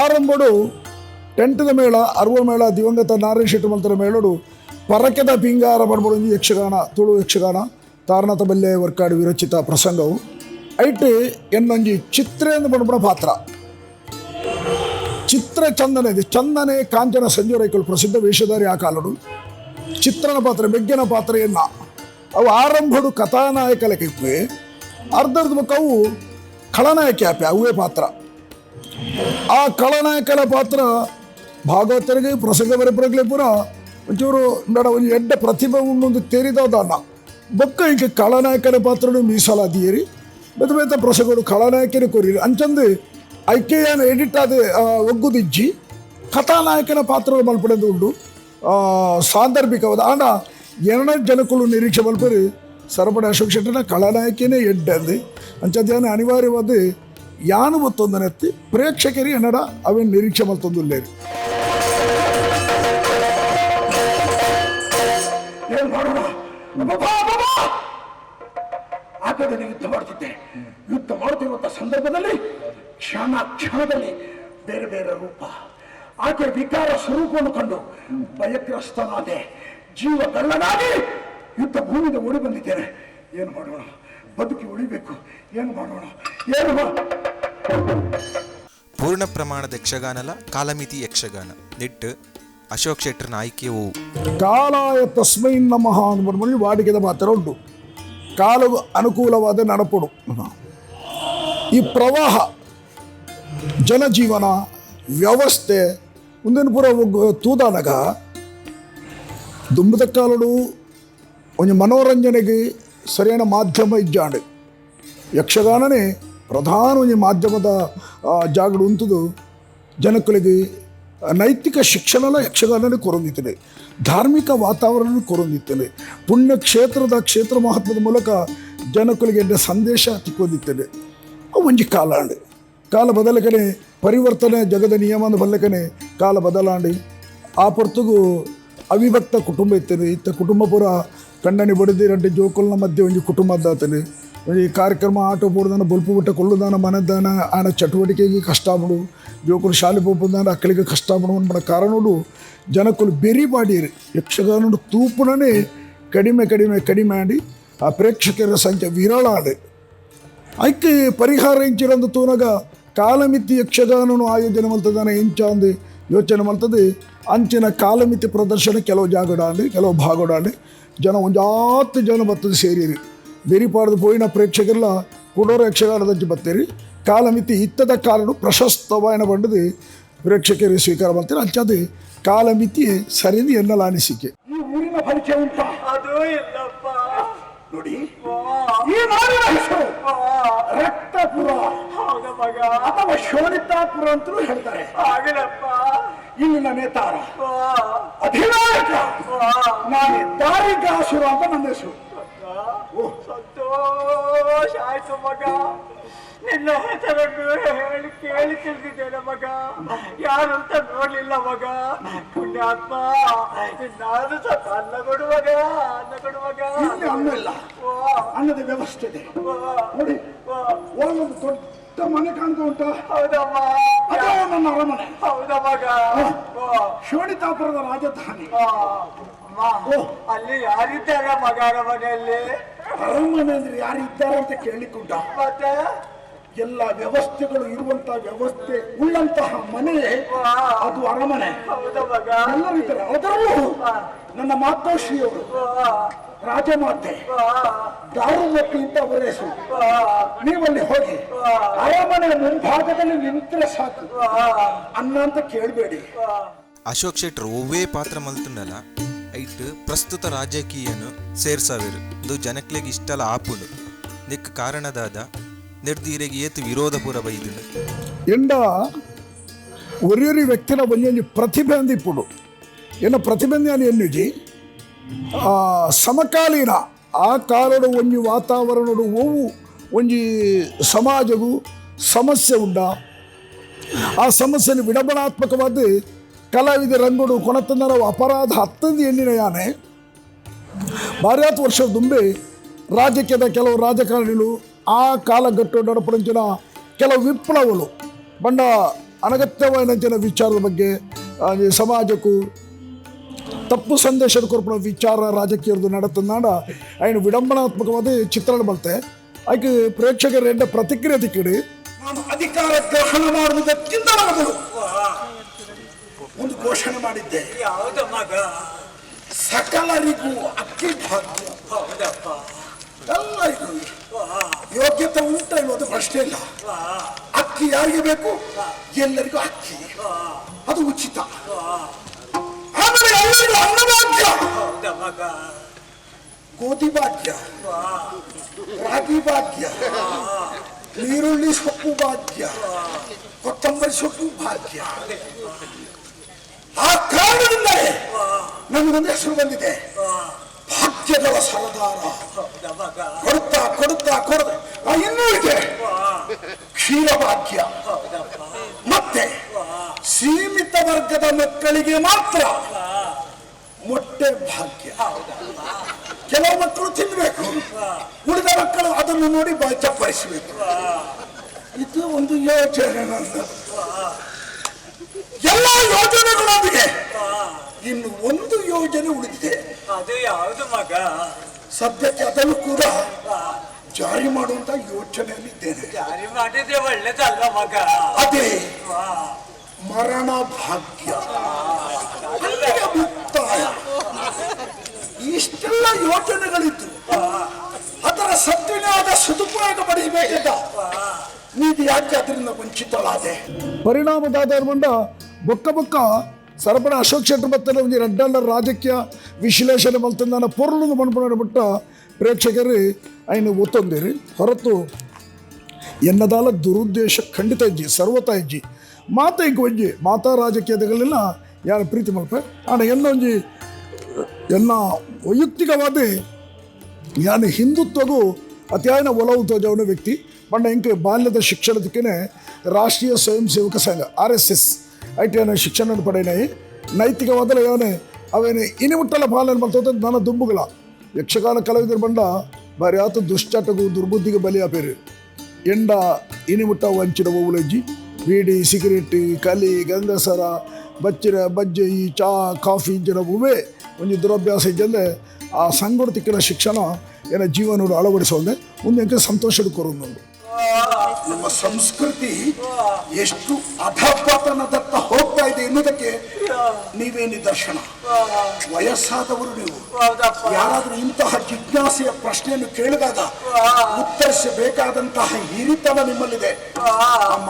Speaker 1: ಆರಂಭಡು ಟೆಂಟ್ದ ಮೇಳ ಅರ್ವ ಮೇಳ ದಿವಂಗತ ನಾರಾಯಣ ಶೆಟ್ಟಿ ಮಲ್ತರ ಮೇಳಡು ಪರಕೆದ ಪಿಂಗಾರ ಬಣ್ಬಡು ಯಕ್ಷಗಾನ ತುಳು ಯಕ್ಷಗಾನ ತಾರನಾಥ ಬಲ್ಲೆ ವರ್ಕಾಡು ವಿರಚಿತ ಪ್ರಸಂಗವು ಐಟ್ ಎನ್ನೊಂಜಿ ಚಿತ್ರೇಂದು ಬಣ್ಬಡ ಪಾತ್ರ ಚಿತ್ರ ಚಂದನೆ ಕಾಂಚನ ಸಂಜೋರೈಕಲ್ ಪ್ರಸಿದ್ಧ ವೇಷಧಾರಿ ಆ ಕಾಲಡು ಚಿತ್ರನ ಪಾತ್ರ ಬೆಗ್ಗಿನ ಪಾತ್ರ ಎನ್ನ ಅವು ಆರಂಭಡು ಕಥಾನಾಯಕ ಲೆಕ್ಕಕ್ಕೆ ಅರ್ಧದ ಬಕ್ಕವು ಖಳನಾಯಕ ಆಪೆ ಅವೇ ಪಾತ್ರ. ಆ ಖಳನಾಯಕನ ಪಾತ್ರ ಭಾಗವತರಿಗೆ ಪ್ರಸಂಗ ಬರೆಪರಗಲೇ ಪೂರ ಒಂಚೂರು ನಡ ಒಂದು ಎಡ್ಡ ಪ್ರತಿಭೆ ಉಂಡು ತೇರಿದಾನ ಬೊಕ್ಕ ಈಗ ಖಳನಾಯಕನ ಪಾತ್ರನು ಮೀಸಲಾದಿಯರಿ ಬೇತ ಪ್ರಸಂಗಗಳು ಖಳನಾಯಕನೇ ಕೊರಿರಿ ಅಂಚಂದು ಐಕೆಯನ ಎಡಿಟ್ ಆದ ಒಗ್ಗುದಿಜ್ಜಿ ಕಥಾನಾಯಕನ ಪಾತ್ರ ಮಲ್ಪಡೆದು ಉಂಡು ಸಾಂದರ್ಭಿಕವಾದ ಆಂಡ ಎರಡನೇ ಜನಕ್ಕೂ ನಿರೀಕ್ಷೆ ಮಲ್ಪರಿ ಸರಪಡ ಅಶೋಕ್ ಶೆಟ್ಟರ್ನ ಖಳನಾಯಕನೇ ಎಡ್ಡಂದು ಅಂಚದ್ದೇನೆ ಅನಿವಾರ್ಯವಾದ ಯಾನು ಮತ್ತೊಂದನೆತ್ತಿ ಪ್ರೇಕ್ಷಕರಿ ಎನ್ನಡ ಅವೇನು ನಿರೀಕ್ಷೆ ಮಲ್ತೊಂದುಲ್ಲೇರಿ.
Speaker 3: ಏನ್ ಮಾಡೋಣ, ಆಗದಲ್ಲಿ ಯುದ್ಧ ಮಾಡ್ತಿದ್ದೆ. ಯುದ್ಧ ಮಾಡುತ್ತಿರುವಂತಹ ಸಂದರ್ಭದಲ್ಲಿ ಕ್ಷಣದಲ್ಲಿ ಬೇರೆ ಬೇರೆ ರೂಪ, ಆಕೆ ವಿಕಾರ ಸ್ವರೂಪವನ್ನು ಕಂಡು ಭಯಗ್ರಸ್ತನಾದೆ. ಜೀವ ಕಳ್ಳನಾಗಿ ಯುದ್ಧ ಭೂಮಿಗೆ ಓಡಿ ಬಂದಿದ್ದೇನೆ. ಏನು ಮಾಡೋಣ, ಬದುಕಿ ಉಳಿಬೇಕು. ಏನು ಮಾಡೋಣ,
Speaker 2: ಪೂರ್ಣ ಪ್ರಮಾಣದ ಯಕ್ಷಗಾನಲ ಕಾಲಮಿತಿ ಯಕ್ಷಗಾನ ನಿಟ್ಟು ಅಶೋಕ್ ಶೆಟ್ಟರ್ನ ಆಯ್ಕೆಯು
Speaker 1: ಕಾಲಾಯ ತಸ್ಮೈ ನಮಃ ಅಂದ್ಬಿಟ್ಟು ವಾಡಿಕೆದ ಮಾತ್ರ ಉಂಟು. ಕಾಲವು ಅನುಕೂಲವಾದ ನಡಪಡು. ಈ ಪ್ರವಾಹ ಜನಜೀವನ ವ್ಯವಸ್ಥೆ ಮುಂದಿನ ಪೂರ ತೂದಾನಗ ದುಂಬದ ಕಾಲಡು ಒಂದು ಮನೋರಂಜನೆಗೆ ಸರಿಯಾದ ಮಾಧ್ಯಮ ಇಜ್ಜಾಂಡು. ಯಕ್ಷಗಾನನೇ ಪ್ರಧಾನ ಒಂದು ಮಾಧ್ಯಮದ ಜಾಗಡು ಉಂಟದು. ಜನಗಳಿಗೆ ನೈತಿಕ ಶಿಕ್ಷಣಲ ಯಕ್ಷಗಾನನೇ ಕೊರೊಂದಿದ್ದೇನೆ, ಧಾರ್ಮಿಕ ವಾತಾವರಣ ಕೊರೊಂದಿದ್ದೇನೆ, ಪುಣ್ಯ ಕ್ಷೇತ್ರ ಮಹತ್ವದ ಮೂಲಕ ಜನಗಳಿಗೆ ಸಂದೇಶ ತಿಕ್ಕೊಂದಿದ್ದೇನೆ. ಒಂಜಿ ಕಾಲಾಂಡು ಕಾಲ ಬದಲಕನೆ ಪರಿವರ್ತನೆ ಜಗದ ನಿಯಮದ ಬಲ್ಲಕನೆ ಕಾಲ ಬದಲಾಂಡಿ ಆ ಪೊರ್ತುಗು ಅವಿಭಕ್ತ ಕುಟುಂಬ ಇತ್ತೇನೆ. ಇತ್ತ ಕುಟುಂಬ ಪೂರ ಕಂಡನಿ ಬಡಿದಿ ರೆಡ್ಡಿ ಜೋಕುಲ್ನ ಮಧ್ಯೆ ಒಂಜಿ ಕುಟುಂಬದ್ದಾತೇನೆ. ಈ ಕಾರ್ಯಕ್ರಮ ಆಟೋ ಪೂರ್ದಾನ ಬೊಲ್ಪು ಬಿಟ್ಟ ಕೊಳ್ಳುದಾನ ಮನೆದಾನ ಆನ ಚಟುವಟಿಕೆಗೆ ಕಷ್ಟ ಬಿಡು, ಜೋಕುಲು ಶಾಲೆ ಪೋಪುದಾನ ಅಕ್ಕಳಿಗೆ ಕಷ್ಟ ಬಿಡು ಅನ್ಬಡ ಕಾರಣಡು ಜನಕ್ಕಲು ಬೆರಿ ಮಾಡಿರಿ ಯಕ್ಷಗಾನ ತೂಪುನೇ ಕಡಿಮೆ ಆಡಿ ಆ ಪ್ರೇಕ್ಷಕರ ಸಂಖ್ಯೆ ವಿರಳಾಡಿ ಐಕ್ಕೆ ಪರಿಹಾರ ಇಂಚಿರಂದು ತೂನಗ ಕಾಲಮಿತಿ ಯಕ್ಷಗಾನನು ಆಯೋಜನೆ ಮಲ್ತದಾನ ಇಂಚ ಅಂದು ಯೋಚನೆ ಮಲ್ತದೆ. ಅಂಚಿನ ಕಾಲಮಿತಿ ಪ್ರದರ್ಶನ ಕೆಲವು ಜಾಗಡಾಂಡಿ ಕೆಲವು ಭಾಗಡಾಂಡಿ ಜನ ಒಂಜಾತ್ತು ಜನ ಬರ್ತದೆ ಸೇರಿರಿ. ಬೆರಿಪಾಡ್ದು ಪೋಯಿನ ಪ್ರೇಕ್ಷಕರೆಲ್ಲ ಕುಡೋರ ಯಕ್ಷಗಾನದಂಚಿ ಬತ್ತೇರಿ. ಕಾಲಮಿತಿ ಇತ್ತದ ಕಾರಣ ಪ್ರಶಸ್ತವಾಯನ ಬಂಡದು ಪ್ರೇಕ್ಷಕರಿಗೆ ಸ್ವೀಕಾರ ಮಾಡ್ತಾರೆ. ಅಂಚದು ಕಾಲಮಿತಿ ಸರಿದು ಎನ್ನಲ ಅನಿಸಿಕೆ.
Speaker 3: ಈ ಊರಿನ ಪರಿಚಯ ಉಂಟಾ?
Speaker 4: ಅದು ಇಲ್ಲಪ್ಪ.
Speaker 3: ನೋಡಿ, ಈ ನಾಡಿನ ಹೆಸರು ರಕ್ತಪುರ ಅಥವಾ ಶೋಣಿತಾಪುರ ಅಂತಲೂ ಹೇಳ್ತಾರೆ.
Speaker 4: ಆಗಲಪ್ಪ.
Speaker 3: ಇಲ್ಲಿನ ನೇತಾರ ಅಧಿನಾಯಕ ನಾನು ದಾರಿಕಾಸುರ ಅಂತ ನನ್ನ ಹೆಸರು.
Speaker 4: ಸಂತೋಷ ಆಯ್ತು ಮಗ. ನಿನ್ನ ಹೆಸರನ್ನು ಹೇಳಿ ಕೇಳಿ ತಿಳಿದಿದ್ದೇನೆ ಮಗ. ಯಾರು ಅಂತ ನೋಡ್ಲಿಲ್ಲ ಮಗ. ಪುಣ್ಯಾತ್ಮ, ನಾನು ಸ್ವಲ್ಪ ಅನ್ನ ಕೊಡು ಮಗ, ಅನ್ನ ಕೊಡು ಮಗ.
Speaker 3: ಇಲ್ಲಿ ಅನ್ನ ಇಲ್ಲ, ಅನ್ನದ ವ್ಯವಸ್ಥೆ ಇದೆ. ನೋಡಿ, ಒಂದೊಂದು ದೊಡ್ಡ ಮನೆ ಕಾಣ್ತಾ ಉಂಟಾ?
Speaker 4: ಹೌದಮ್ಮ.
Speaker 3: ಅದೇ ನನ್ನ ಅರಮನೆ.
Speaker 4: ಹೌದ ಮಗ.
Speaker 3: ಶೋಣಿತಾಪುರದ ರಾಜಧಾನಿ.
Speaker 4: ಅಲ್ಲಿ ಯಾರಿದ್ದಾರೆ ಮಗ ಅರಮನೆಯಲ್ಲಿ?
Speaker 3: ಅರಮನೆ ಅಂದ್ರೆ ಯಾರಿದ್ದಾರೆ ಅಂತ ಕೇಳಿಕೊಂಡ.
Speaker 4: ಮತ್ತೆ
Speaker 3: ಎಲ್ಲ ವ್ಯವಸ್ಥೆಗಳು ಇರುವಂತಹ ವ್ಯವಸ್ಥೆ ಉಳ್ಳಂತಹ ಮನೆ ಅದು ಅರಮನೆ. ಎಲ್ಲರೂ ಇದ್ದಾರೆ. ಅದರಲ್ಲೂ ನನ್ನ ಮಾತೋಶ್ರೀಯವರು ರಾಜಮಾತೆ ದಾರುಮತಿ ಅಂತ ಅವರ ಹೆಸರು. ನೀವಲ್ಲಿ ಹೋಗಿ ಅರಮನೆ ಮುಂಭಾಗದಲ್ಲಿ ನಿಂತರೆ ಸಾಕು, ಅನ್ನ ಅಂತ ಕೇಳಬೇಡಿ.
Speaker 2: ಅಶೋಕ್ ಶೆಟ್ಟರ್ ಒವ್ವೇ ಪಾತ್ರ ಮಲ್ತುಂಡಲ ಐಟ್ ಪ್ರಸ್ತುತ ರಾಜಕೀಯನು ಸೇರ್ಸಾವೇರು ಇದು ಜನಕ್ಲೆಗ್ ಇಷ್ಟಲ ಆಪುಂಡು ನಿಕ್ ಕಾರಣದಾದ ನಿರ್ದೀರೆಗೆ ಏತು ವಿರೋಧ ಪೂರ ಬೈದು
Speaker 1: ಎಂಡ ಒರಿಯೊರಿ ವ್ಯಕ್ತಿನ ಒಂಜಿ ಪ್ರತಿಭೆ ಅಂದಿಪ್ಪುಡು. ಎನ್ನ ಪ್ರತಿಭೆ అని ಎನ್ನುಜಿ ಸಮಕಾಲೀನ ಆ ಕಾಲದ ಒಂಜಿ ವಾತಾವರಣಡು ಓವು ಒಂಜಿ ಸಮಾಜಗೂ ಸಮಸ್ಯೆ ಉಂಡ. ಆ ಸಮಸ್ಯೆಯನ್ನು ವಿಡಂಬನಾತ್ಮಕವಾದ ಕಲಾವಿದ ರಂಗೋಡು ಕೊಣತಂದರ ಅಪರಾಧ ಹತ್ತಂದು ಎಣ್ಣಿನ ಯಾನೆ ಭಾರ್ಯಾತ್ ವರ್ಷದ ದುಂಬೆ ರಾಜಕೀಯದ ಕೆಲವು ರಾಜಕಾರಣಿಗಳು ಆ ಕಾಲಘಟ್ಟ ನಡಪಡಿನ ಕೆಲವು ವಿಪ್ಲವಗಳು ಬಂಡ ಅನಗತ್ಯವಾದ ವಿಚಾರದ ಬಗ್ಗೆ ಸಮಾಜಕ್ಕೂ ತಪ್ಪು ಸಂದೇಶದ ಕೊರಪಣ ವಿಚಾರ ರಾಜಕೀಯದ್ದು ನಡತಂದಾಡ ఆయన ವಿಡಂಬನಾತ್ಮಕವಾದ ಚಿತ್ರಣ ಬರುತ್ತೆ. ಆಕೆ ಪ್ರೇಕ್ಷಕರ ಎಂಡ ಪ್ರತಿಕ್ರಿಯೆ ತಿಕ್ಕಡಿ
Speaker 3: ನಾನು ಅಧಿಕಾರ ಗ್ರಹಣ ಮಾಡುವುದಕ್ಕಿಂತ ಮೊದಲು ಒಂದು ಘೋಷಣೆ ಮಾಡಿದ್ದೆ.
Speaker 4: ಯಾವ್ದ ಮಗ?
Speaker 3: ಸಕಲರಿಗೂ ಅಕ್ಕಿ ಭಾಗ್ಯ.
Speaker 4: ಹೌದಪ್ಪ.
Speaker 3: ಎಲ್ಲರಿಗೂ ಯೋಗ್ಯತೆ ಉಂಟ ಇಲ್ಲೋದು ಪ್ರಶ್ನೆ ಇಲ್ಲ. ಅಕ್ಕಿ ಯಾರಿಗೆ ಬೇಕು? ಎಲ್ಲರಿಗೂ ಅಕ್ಕಿ, ಅದು ಉಚಿತ. ಆಮೇಲೆ ಎಲ್ಲರಿಗೂ ಅನ್ನಭಾಗ್ಯ.
Speaker 4: ಹೌದ ಮಗ?
Speaker 3: ಗೋಧಿ ಭಾಗ್ಯ, ರಾಗಿ ಭಾಗ್ಯ, ನೀರುಳ್ಳಿ ಸೊಪ್ಪು ಭಾಗ್ಯ, ಕೊತ್ತಂಬರಿ ಸೊಪ್ಪು ಭಾಗ್ಯ. ಆ ಕಾರಣದಿಂದಲೇ ನಮಗೊಂದು ಹೆಸರು ಬಂದಿದೆ, ಭಾಗ್ಯದ ಸರದಾರ. ಕೊಡುತ್ತಾ ಇನ್ನೂ ಇದೆ ಕ್ಷೀರಭಾಗ್ಯ, ಮತ್ತೆ ಸೀಮಿತ ವರ್ಗದ ಮಕ್ಕಳಿಗೆ ಮಾತ್ರ ಮೊಟ್ಟೆ ಭಾಗ್ಯ. ಕೆಲವು ಮಕ್ಕಳು ತಿನ್ನಬೇಕು, ಉಳಿದ ಮಕ್ಕಳು ಅದನ್ನು ನೋಡಿ ಚಪ್ಪರಿಸಬೇಕು. ಇದು ಒಂದು ಯೋಜನೆ. ಎಲ್ಲ ಯೋಜನೆಗಳೊಂದಿಗೆ ಇನ್ನು ಒಂದು ಯೋಜನೆ ಉಳಿದಿದೆ.
Speaker 4: ಅದು ಯಾವುದು ಮಗ?
Speaker 3: ಸದ್ಯಕ್ಕೆ ಅದನ್ನು ಕೂಡ ಜಾರಿ ಮಾಡುವಂತ ಯೋಚನೆಯಲ್ಲಿದ್ದೇನೆ.
Speaker 4: ಜಾರಿ ಮಾಡಿದ್ರೆ ಒಳ್ಳೇದಲ್ಲ ಮಗ.
Speaker 3: ಅದೇ ಮರಣ ಭಾಗ್ಯ, ಅಲ್ಲಿಗೆ ಮುಕ್ತಾಯ. ಇಷ್ಟೆಲ್ಲ ಯೋಜನೆಗಳಿದ್ದು ಅದರ ಸದ್ವಿನಿಯೋಗ ಸದುಪಯೋಗ ಪಡೆಯಬೇಕಿದ್ದ ನೀನು ಯಾಕೆ ಅದರಿಂದ ವಂಚಿತಳಾದೆ?
Speaker 1: ಪರಿಣಾಮದಾದ ಬಂಡ ಬೊಕ್ಕ ಬೊಕ್ಕ ಸರಪಣ ಅಶೋಕ್ ಶೆಟ್ಟರ್ ಬತ್ತನ ಒಂದು ರೆಡ್ಡಲ್ಲ ರಾಜಕೀಯ ವಿಶ್ಲೇಷಣೆ ಮಲ್ತಂದ ಪೊರ್ಲು ಮನ್ಪಡ ಬಿಟ್ಟ ಪ್ರೇಕ್ಷಕರು ఆయన ಒತ್ತೊಂದಿರಿ ಹೊರತು ಎನ್ನದಾಲ ದುರುದ್ದೇಶ ಖಂಡಿತ ಇಜ್ಜಿ ಸರ್ವತ ಇಜ್ಜಿ ಮಾತ ಇಂಕ ಒಂಜಿ ಮಾತಾ ರಾಜಕೀಯದಗಳೆಲ್ಲ ಯಾರು ಪ್ರೀತಿ ಮಲ್ಪ ಆಣ ಎನ್ನ ಒಂಜಿ ಎನ್ನ ವೈಯಕ್ತಿಕವಾದ ಯಾನು ಹಿಂದುತ್ವಗೂ ಅತ್ಯಾಯನ ಒಲವು ತೋಜವನ ವ್ಯಕ್ತಿ ಪಂಡ ಇಂಕ ಬಾಲ್ಯದ ಶಿಕ್ಷಣದಕ್ಕೇ ರಾಷ್ಟ್ರೀಯ ಸ್ವಯಂ ಸೇವಕ ಸಂಘ RSS ಐಟಿಯನ್ನು ಶಿಕ್ಷಣ ಪಡೆಯಿನಾಯಿ ನೈತಿಕವಾದ ಯಾವನೇ ಅವೇನು ಇನಿಮುಟ್ಟಲ ಪಾಲನೆ ಮಾಡ್ತೋದ ನನ್ನ ದುಂಬುಗಳ ಯಕ್ಷಗಾನ ಕಲಾವಿದರು ಬಂಡ ಬಾರಿ ಆತ ದುಶ್ಚಟಗೂ ದುರ್ಬುದ್ಧಿಗೆ ಬಲಿಯಾಪೇರು ಎಂಡ ಇನಿಮುಟ್ಟ ವಂಚಿನ ಓವುಲಜ್ಜಿ ಬೀಡಿ ಸಿಗರೇಟ್ ಕಲಿ ಗಂಗಸರ ಬಚ್ಚಿರ ಬಜ್ಜೆ ಈ ಚಾ ಕಾಫಿ ಇಂಚಿನ ಹೂವೇ ಒಂದು ದುರಭ್ಯಾಸ ಇದ್ದಲ್ಲೇ ಆ ಸಂಗೋಡ ತಿಕ್ಕಿನ ಶಿಕ್ಷಣ ಏನ ಜೀವನೋಡು ಅಳವಡಿಸೋದೆ ಮುಂದೆ ಸಂತೋಷದ ಕೊರೊಂದು.
Speaker 3: ನಮ್ಮ ಸಂಸ್ಕೃತಿ ಎಷ್ಟು ಅಧಪತನದತ್ತ ಹೋಗ್ತಾ ಇದೆ ಎನ್ನುವುದಕ್ಕೆ ನೀವೇ ನಿದರ್ಶನ. ವಯಸ್ಸಾದವರು ನೀವು ಯಾರಾದರೂ ಇಂತಹ ಜಿಜ್ಞಾಸೆಯ ಪ್ರಶ್ನೆಯನ್ನು ಕೇಳಿದಾಗ ಉತ್ತರಿಸಬೇಕಾದಂತಹ ಹಿರಿತನ ನಿಮ್ಮಲ್ಲಿದೆ. ಅಮ್ಮ,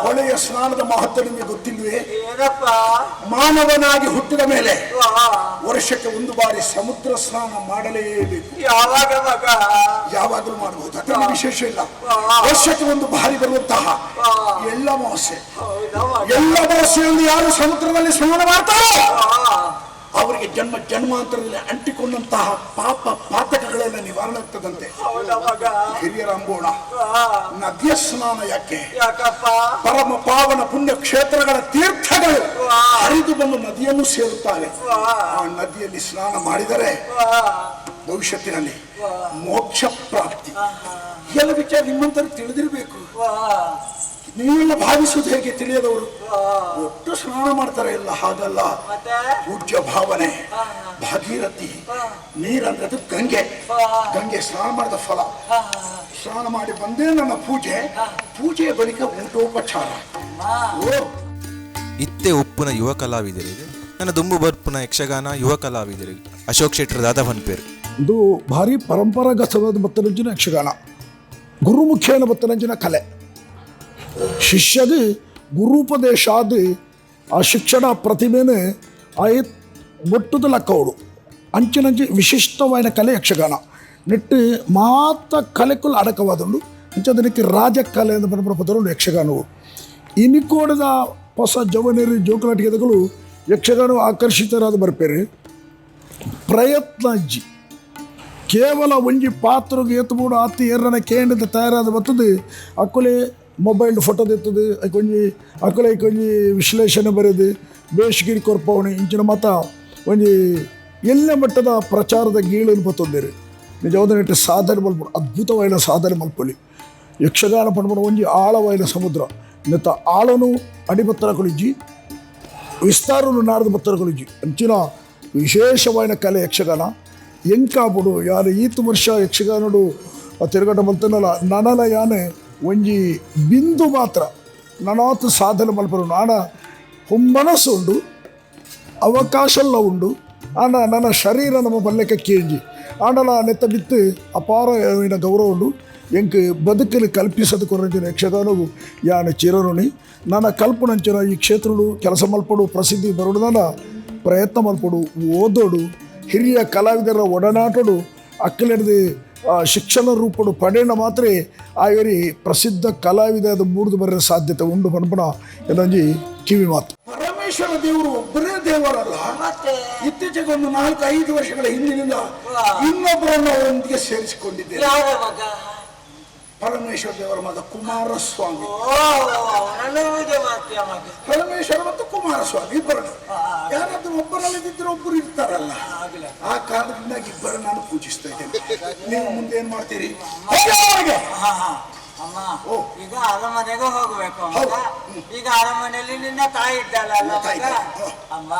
Speaker 3: ಹೊಳೆಯ ಸ್ನಾನದ ಮಹತ್ವ ನಿಮಗೆ ಗೊತ್ತಿಲ್ವೇ? ಮಾನವನಾಗಿ ಹುಟ್ಟಿದ ಮೇಲೆ ವರ್ಷಕ್ಕೆ ಒಂದು ಬಾರಿ ಸಮುದ್ರ ಸ್ನಾನ ಮಾಡಲೇಬೇಕು. ಯಾವಾಗಲೂ ಮಾಡಬಹುದು, ಅದರಲ್ಲಿ ವಿಶೇಷ ಇಲ್ಲ. ವರ್ಷಕ್ಕೆ ಒಂದು ಬಾರಿ ಬರುವಂತಹ ಎಳ್ಳ ಅಮಾವಾಸ್ಯೆಯಲ್ಲಿ ಯಾರು ಸಮುದ್ರದಲ್ಲಿ ಸ್ನಾನ ಮಾಡ್ತಾರೋ ಅವರಿಗೆ ಜನ್ಮ ಜನ್ಮಾಂತರದಲ್ಲಿ ಅಂಟಿಕೊಂಡಂತಹ ಪಾಪ ಪಾತಕಗಳೆಲ್ಲ ನಿವಾರಣೆ ಆಗ್ತದಂತೆ. ಹಿರಿಯರ ಅಂಬೋಣ, ನದಿಯ ಸ್ನಾನ ಯಾಕೆ? ಪರಮ ಪಾವನ ಪುಣ್ಯ ಕ್ಷೇತ್ರಗಳ ತೀರ್ಥಗಳು ಹರಿದು ಬಂದು ನದಿಯನ್ನು ಸೇರುತ್ತಾರೆ. ಆ ನದಿಯಲ್ಲಿ ಸ್ನಾನ ಮಾಡಿದರೆ ಭವಿಷ್ಯತ್ತಿನಲ್ಲಿ ಮೋಕ್ಷ ಪ್ರಾಪ್ತಿ. ಎಲ್ಲ ವಿಚಾರ ನಿಮ್ಮಂತರು ತಿಳಿದಿರಬೇಕು. ನೀವೆಲ್ಲ ಭಾವಿಸುವುದು ಹೇಗೆ ತಿಳಿಯದವರು ಒಟ್ಟು ಸ್ನಾನ ಮಾಡ್ತಾರೆ, ಎಲ್ಲ ಹಾಗಲ್ಲ. ಪೂಜ್ಯ ಭಾವನೆ ಭಾಗೀರಥಿ ನೀರಂದ್ರೆ ಅದು ಗಂಗೆ. ಗಂಗೆ ಸ್ನಾನ ಮಾಡಿದ ಫಲ. ಸ್ನಾನ ಮಾಡಿ ಬಂದೇ ನನ್ನ ಪೂಜೆಯ ಬಳಿಕ ಊಟೋಪಚಾರ.
Speaker 2: ಇತ್ತೆ ಉಪ್ಪುನ ಯುವ ಕಲಾವಿದರಿಗೆ ನನ್ನ ದುಂಬು ಬರ್ಪುನ ಯಕ್ಷಗಾನ ಯುವ ಕಲಾವಿದರಿಗೆ ಅಶೋಕ್ ಶೆಟ್ಟರ್ ದಾದ ಪನ್ಪೇರು
Speaker 1: ಇದು ಭಾರಿ ಪರಂಪರಾಗತವಾದ ಬತ್ತನಂಚಿನ ಯಕ್ಷಗಾನ, ಗುರುಮುಖೇನ ಬತ್ತನಂಚಿನ ಕಲೆ. ಶಿಷ್ಯಗೆ ಗುರುಪದೇಶಾದ ಆ ಶಿಕ್ಷಣ ಪ್ರತಿಭೆನೇ ಆಯ್ತು ಒಟ್ಟುದ ಲೆಕ್ಕವಡು ಅಂಚಿನಂಚಿ ವಿಶಿಷ್ಟವಾದ ಕಲೆ ಯಕ್ಷಗಾನ. ನೆಟ್ಟು ಮಾತ ಕಲೆಕ್ಕಲು ಅಡಕವಾದುಂಡು ಅಂಚದಕ್ಕೆ ರಾಜಕಲೆ ಅಂತ ಪದರುಂಡು ಯಕ್ಷಗಾನವು. ಇನಿಕೋಡದ ಹೊಸ ಜವನೇರಿ ಜೋಕುಲಾಟಿಕೆಗಳು ಯಕ್ಷಗಾನ ಆಕರ್ಷಿತರಾದ ಬರ್ಪೇರು. ಪ್ರಯತ್ನ ಅಜ್ಜಿ ಕೇವಲ ಒಂಜಿ ಪಾತ್ರಗೆ ಎತ್ತುಬಿಡು ಅತಿ ಎರನ ಕೇಂದ್ರದ ತಯಾರಾದ ಬರ್ತದೆ. ಅಕ್ಕಲೆ ಮೊಬೈಲ್ ಫೋಟೋ ತೆತ್ತದು ಕೊಂಜಿ ಅಕ್ಕಲೆ ಕೊಂಜಿ ವಿಶ್ಲೇಷಣೆ ಬರೆದು ಬೇಷಗಿರಿ ಕೊರ್ಪವಣೆ ಇಂಚಿನ ಮತ ಒಂಜಿ ಎಲ್ಲ ಮಟ್ಟದ ಪ್ರಚಾರದ ಗೀಳನ್ನು ಬತ್ತೊಂದೇರಿ. ನಿಜವಾದ ನೆಟ್ಟು ಸಾಧನೆ ಮಲ್ಪಡು, ಅದ್ಭುತವಾದ ಸಾಧನೆ ಮಲ್ಪೊಲಿ. ಯಕ್ಷಗಾನ ಪಡ್ಕೊಂಡು ಒಂಜಿ ಆಳವಾದ ಸಮುದ್ರ ನೆತ್ತ ಆಳನು ಅಡಿಬತ್ತರ ಕೊಳಿಜಿ ವಿಸ್ತಾರನು ನಾಡದ ಬತ್ತರ ಕೊಳಿಜಿ ಅಂಚಿನ ವಿಶೇಷವಾದ ಕಲೆ ಯಕ್ಷಗಾನ. ಎಂಕಾಪುಡು ಯಾರು ಈತು ವರ್ಷ ಯಕ್ಷಗಾನಡು ತಿರುಗಾಟ ಮಲ್ತನಲ್ಲ ನನಲ ಯಾನೆ ಒಂಜಿ ಬಿಂದು ಮಾತ್ರ ನನಾತು ಸಾಧನೆ ಮಲ್ಪರು. ನಾನ ಮನಸ್ಸು ಉಂಡು, ಅವಕಾಶಲ್ಲ ಉಂಡು, ಆಂಡ ನನ್ನ ಶರೀರ ನಮ್ಮ ಬಲ್ಲೆಕ್ಕೆ ಕೇಂಜಿ ಆಂಡಲ ನೆತ್ತ ಬಿತ್ತು ಅಪಾರమైన ಗೌರವ ಉಂಡು. ಎಂಕ್ ಬದುಕಲು ಕಲ್ಪಿಸದು ಕೊರಂಚಿನ ಯಕ್ಷಗಾನವು ಯಾನ ಚಿರಋಣಿ. ನನ್ನ ಕಲ್ಪನಂಚಿನ ಈ ಕ್ಷೇತ್ರಡು ಕೆಲಸ ಮಲ್ಪಡು ಪ್ರಸಿದ್ಧಿ ಬರೋಡು ನನ್ನ ಪ್ರಯತ್ನ ಮಲ್ಪಡು ಓದೋಡು ಹಿರಿಯ ಕಲಾವಿದರ ಒಡನಾಟೋಡು ಅಕ್ಕಲೆಡ್ದು ಶಿಕ್ಷಣ ರೂಪಡು ಪಡೆಯಣ ಮಾತ್ರ ಆಯರಿ ಪ್ರಸಿದ್ಧ ಕಲಾವಿದ ಮೂಡಿದು ಬರೋ ಸಾಧ್ಯತೆ ಉಂಡು ಪನ್ಪಣ ಇದೊಂಜಿ ಕಿವಿ ಮಾತು.
Speaker 3: ಪರಮೇಶ್ವರ ದೇವರು ಒಬ್ಬರೇ ದೇವರಲ್ಲ, ಇತ್ತೀಚೆಗೆ ಒಂದು 4-5 ವರ್ಷಗಳ ಹಿಂದಿನಿಂದ ಇನ್ನೊಬ್ಬರನ್ನು ಅವರೊಂದಿಗೆ ಸೇರಿಸಿಕೊಂಡಿದ್ದೇನೆ. ಪರಮೇಶ್ವರ ದೇವರ ಮಗ ಕುಮಾರಸ್ವಾಮಿ.
Speaker 4: ನನ್ನ ಪೂಜೆ ಮಾಡ್ತೀಯ ಮಗ?
Speaker 3: ಪರಮೇಶ್ವರ ಮತ್ತು ಕುಮಾರಸ್ವಾಮಿ ಇಬ್ಬರು ಯಾರಾದ್ರೂ ಒಬ್ಬರಲ್ಲಿದ್ದರೆ ಒಬ್ಬರು ಇರ್ತಾರಲ್ಲ, ಆ ಕಾರಣದಿಂದಾಗಿ ಇಬ್ಬರು ನಾನು ಪೂಜಿಸ್ತಾ ಇದ್ದೇನೆ. ನೀವು ಮುಂದೆ ಏನ್ ಮಾಡ್ತೀರಿ?
Speaker 4: ಅಮ್ಮ, ಈಗ ಅರಮನೆಗೆ ಹೋಗ್ಬೇಕು ಮಗ. ಈಗ ಅರಮನೆಯಲ್ಲಿ ನಿನ್ನ ತಾಯಿ ಇದ್ದಾಳಲ್ಲ ಮಗ. ಅಮ್ಮ,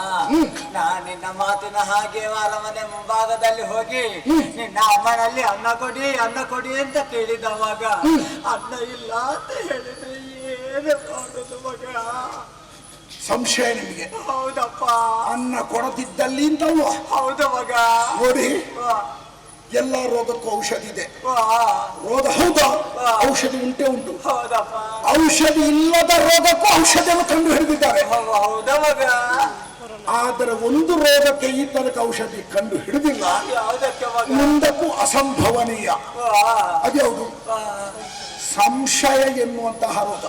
Speaker 4: ನಾ ನಿನ್ನ ಮಾತಿನ ಹಾಗೆ ಅರಮನೆ ಮುಂಭಾಗದಲ್ಲಿ ಹೋಗಿ ನಿನ್ನ ಅಮ್ಮನಲ್ಲಿ ಅನ್ನ ಕೊಡಿ ಅಂತ ಕೇಳಿದ ಮಗ. ಅನ್ನ ಇಲ್ಲ ಅಂತ ಹೇಳಿದ್ರೆ ಏನು ಮಾಡೋದು ಮಗ?
Speaker 3: ಸಂಶಯ ನಿಮಗೆ?
Speaker 4: ಹೌದಪ್ಪ.
Speaker 3: ಅನ್ನ ಕೊಡದಿದ್ದಲ್ಲಿ ಅಂತಲ್ವ?
Speaker 4: ಹೌದು ಮಗ.
Speaker 3: ನೋಡಿ, ಎಲ್ಲ ರೋಗಕ್ಕೂ ಔಷಧಿ ಇದೆ. ರೋಗ ಹೌದಾ? ಔಷಧಿ ಉಂಟು.
Speaker 4: ಹೌದಪ್ಪ.
Speaker 3: ಔಷಧಿ ಇಲ್ಲದ ರೋಗಕ್ಕೂ ಔಷಧಿಯನ್ನು ಕಂಡು ಹಿಡಿದಿದ್ದಾರೆ.
Speaker 4: ಹೌದಾ ಮಗ?
Speaker 3: ಆದರೆ ಒಂದು ರೋಗಕ್ಕೆ ಈ ತನಕ ಔಷಧಿ ಕಂಡು ಹಿಡಿದಿಲ್ಲ.
Speaker 4: ಯಾವುದಕ್ಕೆ ಮಗ?
Speaker 3: ಮುಂದಕ್ಕೂ ಅಸಂಭವನೀಯ. ಅದ್ಯಾವುದು? ಸಂಶಯ ಎನ್ನುವಂತಹ ರೋಗ.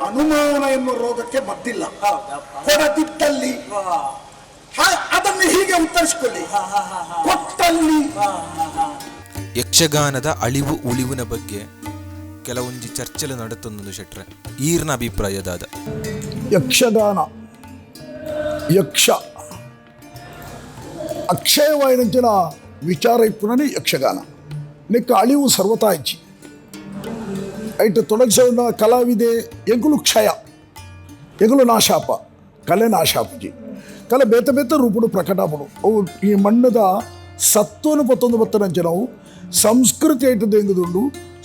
Speaker 3: ಅನುಮಾನ ಎನ್ನುವ ರೋಗಕ್ಕೆ ಮದ್ದಿಲ್ಲ. ಕೊಡದಿದ್ದಲ್ಲಿ ಅದನ್ನು ಹೀಗೆ ಉತ್ತರಿಸಿಕೊಳ್ಳಿ, ಕೊಟ್ಟಲ್ಲಿ.
Speaker 2: ಯಕ್ಷಗಾನದ ಅಳಿವು ಉಳಿವಿನ ಬಗ್ಗೆ ಕೆಲವೊಂದು ಚರ್ಚೆಲು ನಡುತ್ತೊಂದು ಶೆಟ್ರೆ ಈರ್ನ ಅಭಿಪ್ರಾಯದಾದ
Speaker 1: ಯಕ್ಷಗಾನ ಯಕ್ಷ ಅಕ್ಷಯವಾಯಿನಂಚಿನ ವಿಚಾರ ಇಪ್ಪುನೇ ಯಕ್ಷಗಾನ ನಿಕ್ಕ ಅಳಿವು ಸರ್ವತಾ ಇಚ್ಚಿ ಐಟ್ ತೊಡಗಿಸೋಣ ಕಲಾವಿದೆ ಎಂಗುಲು ಕ್ಷಯ ಎಂಗುಲು ನಾಶಾಪ ಕಲೆ ನಾಶಾಪಜಿ ಕಲೆ ಬೇತ ರೂಪಡು ಪ್ರಕಟಪಡು ಅವು ಈ ಮಣ್ಣದ ಸತ್ವನು ಪತ್ತೊಂದು ಬತ್ತನಂಚ ನಾವು ಸಂಸ್ಕೃತಿ ಐಟದ್ದು ಎಂಗುದುಂಡು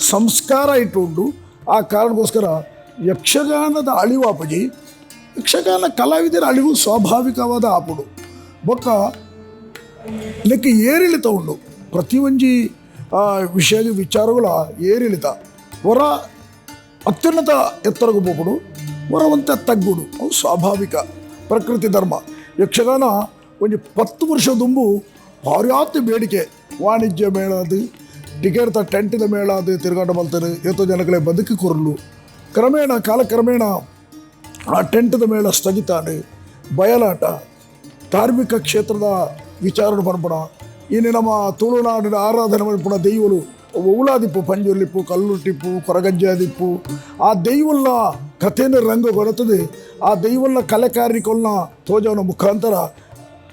Speaker 1: ಸಂಸ್ಕಾರ ಇಟ್ಟುಂಡು. ಆ ಕಾರಣಕ್ಕೋಸ್ಕರ ಯಕ್ಷಗಾನದ ಅಳಿವು ಆಪಜಿ ಯಕ್ಷಗಾನ ಕಲಾವಿದರ ಅಳಿವು ಸ್ವಾಭಾವಿಕವಾದ ಆಪುಡು ಬೊಕ್ಕ ಲೆಕ್ಕ ಏರಿಳಿತ ಉಂಡು. ಪ್ರತಿಯೊಂಜಿ ವಿಷಯ ವಿಚಾರಗಳ ಏರಿಳಿತ ಹೊರ ಅತ್ಯುನ್ನತ ಎತ್ತರಗೂ ಹೋಗ್ಬಿಡು, ಹೊರ ಒಂತ ತಗ್ಗುಡು. ಅವು ಸ್ವಾಭಾವಿಕ ಪ್ರಕೃತಿ ಧರ್ಮ. ಯಕ್ಷಗಾನ ಒಂದು 10 ವರ್ಷ ದುಂಬು ಭಾರ್ಯಾತ್ ಬೇಡಿಕೆ ವಾಣಿಜ್ಯ ಮೇಳ ಅದು ಟಿಕೆಟ್ ಟೆಂಟಿದ ಮೇಳ ಅದು ತಿರುಗಾಟ ಮಾಡ್ತಾರೆ. ಎಷ್ಟೋ ಜನಗಳೇ ಬದುಕಿ ಕೊರಲು ಕ್ರಮೇಣ ಕಾಲಕ್ರಮೇಣ ಆ ಟೆಂಟದ ಮೇಳ ಸ್ಥಗಿತಾನೆ ಬಯಲಾಟ ಧಾರ್ಮಿಕ ಕ್ಷೇತ್ರದ ವಿಚಾರಣೆ ಪಡ್ಪಣ ಇನ್ನು ನಮ್ಮ ತುಳುನಾಡಿನ ಆರಾಧನೆ ಮಾಡ್ಪಣ ದೈವಲು ಉಳಾದಿಪ್ಪು ಪಂಜುರ್ಲಿಪ್ಪು ಕಲ್ಲುಟ್ಟಿಪ್ಪು ಕೊರಗಜ್ಜಾದಿಪ್ಪು ಆ ದೈವಲ್ನ ಕಥೆಯನ್ನು ರಂಗ ಕೊಡುತ್ತದೆ. ಆ ದೈವಲ್ನ ಕಲೆಕಾರಿಕೊಲ್ನ ತೋಜವನ ಮುಖಾಂತರ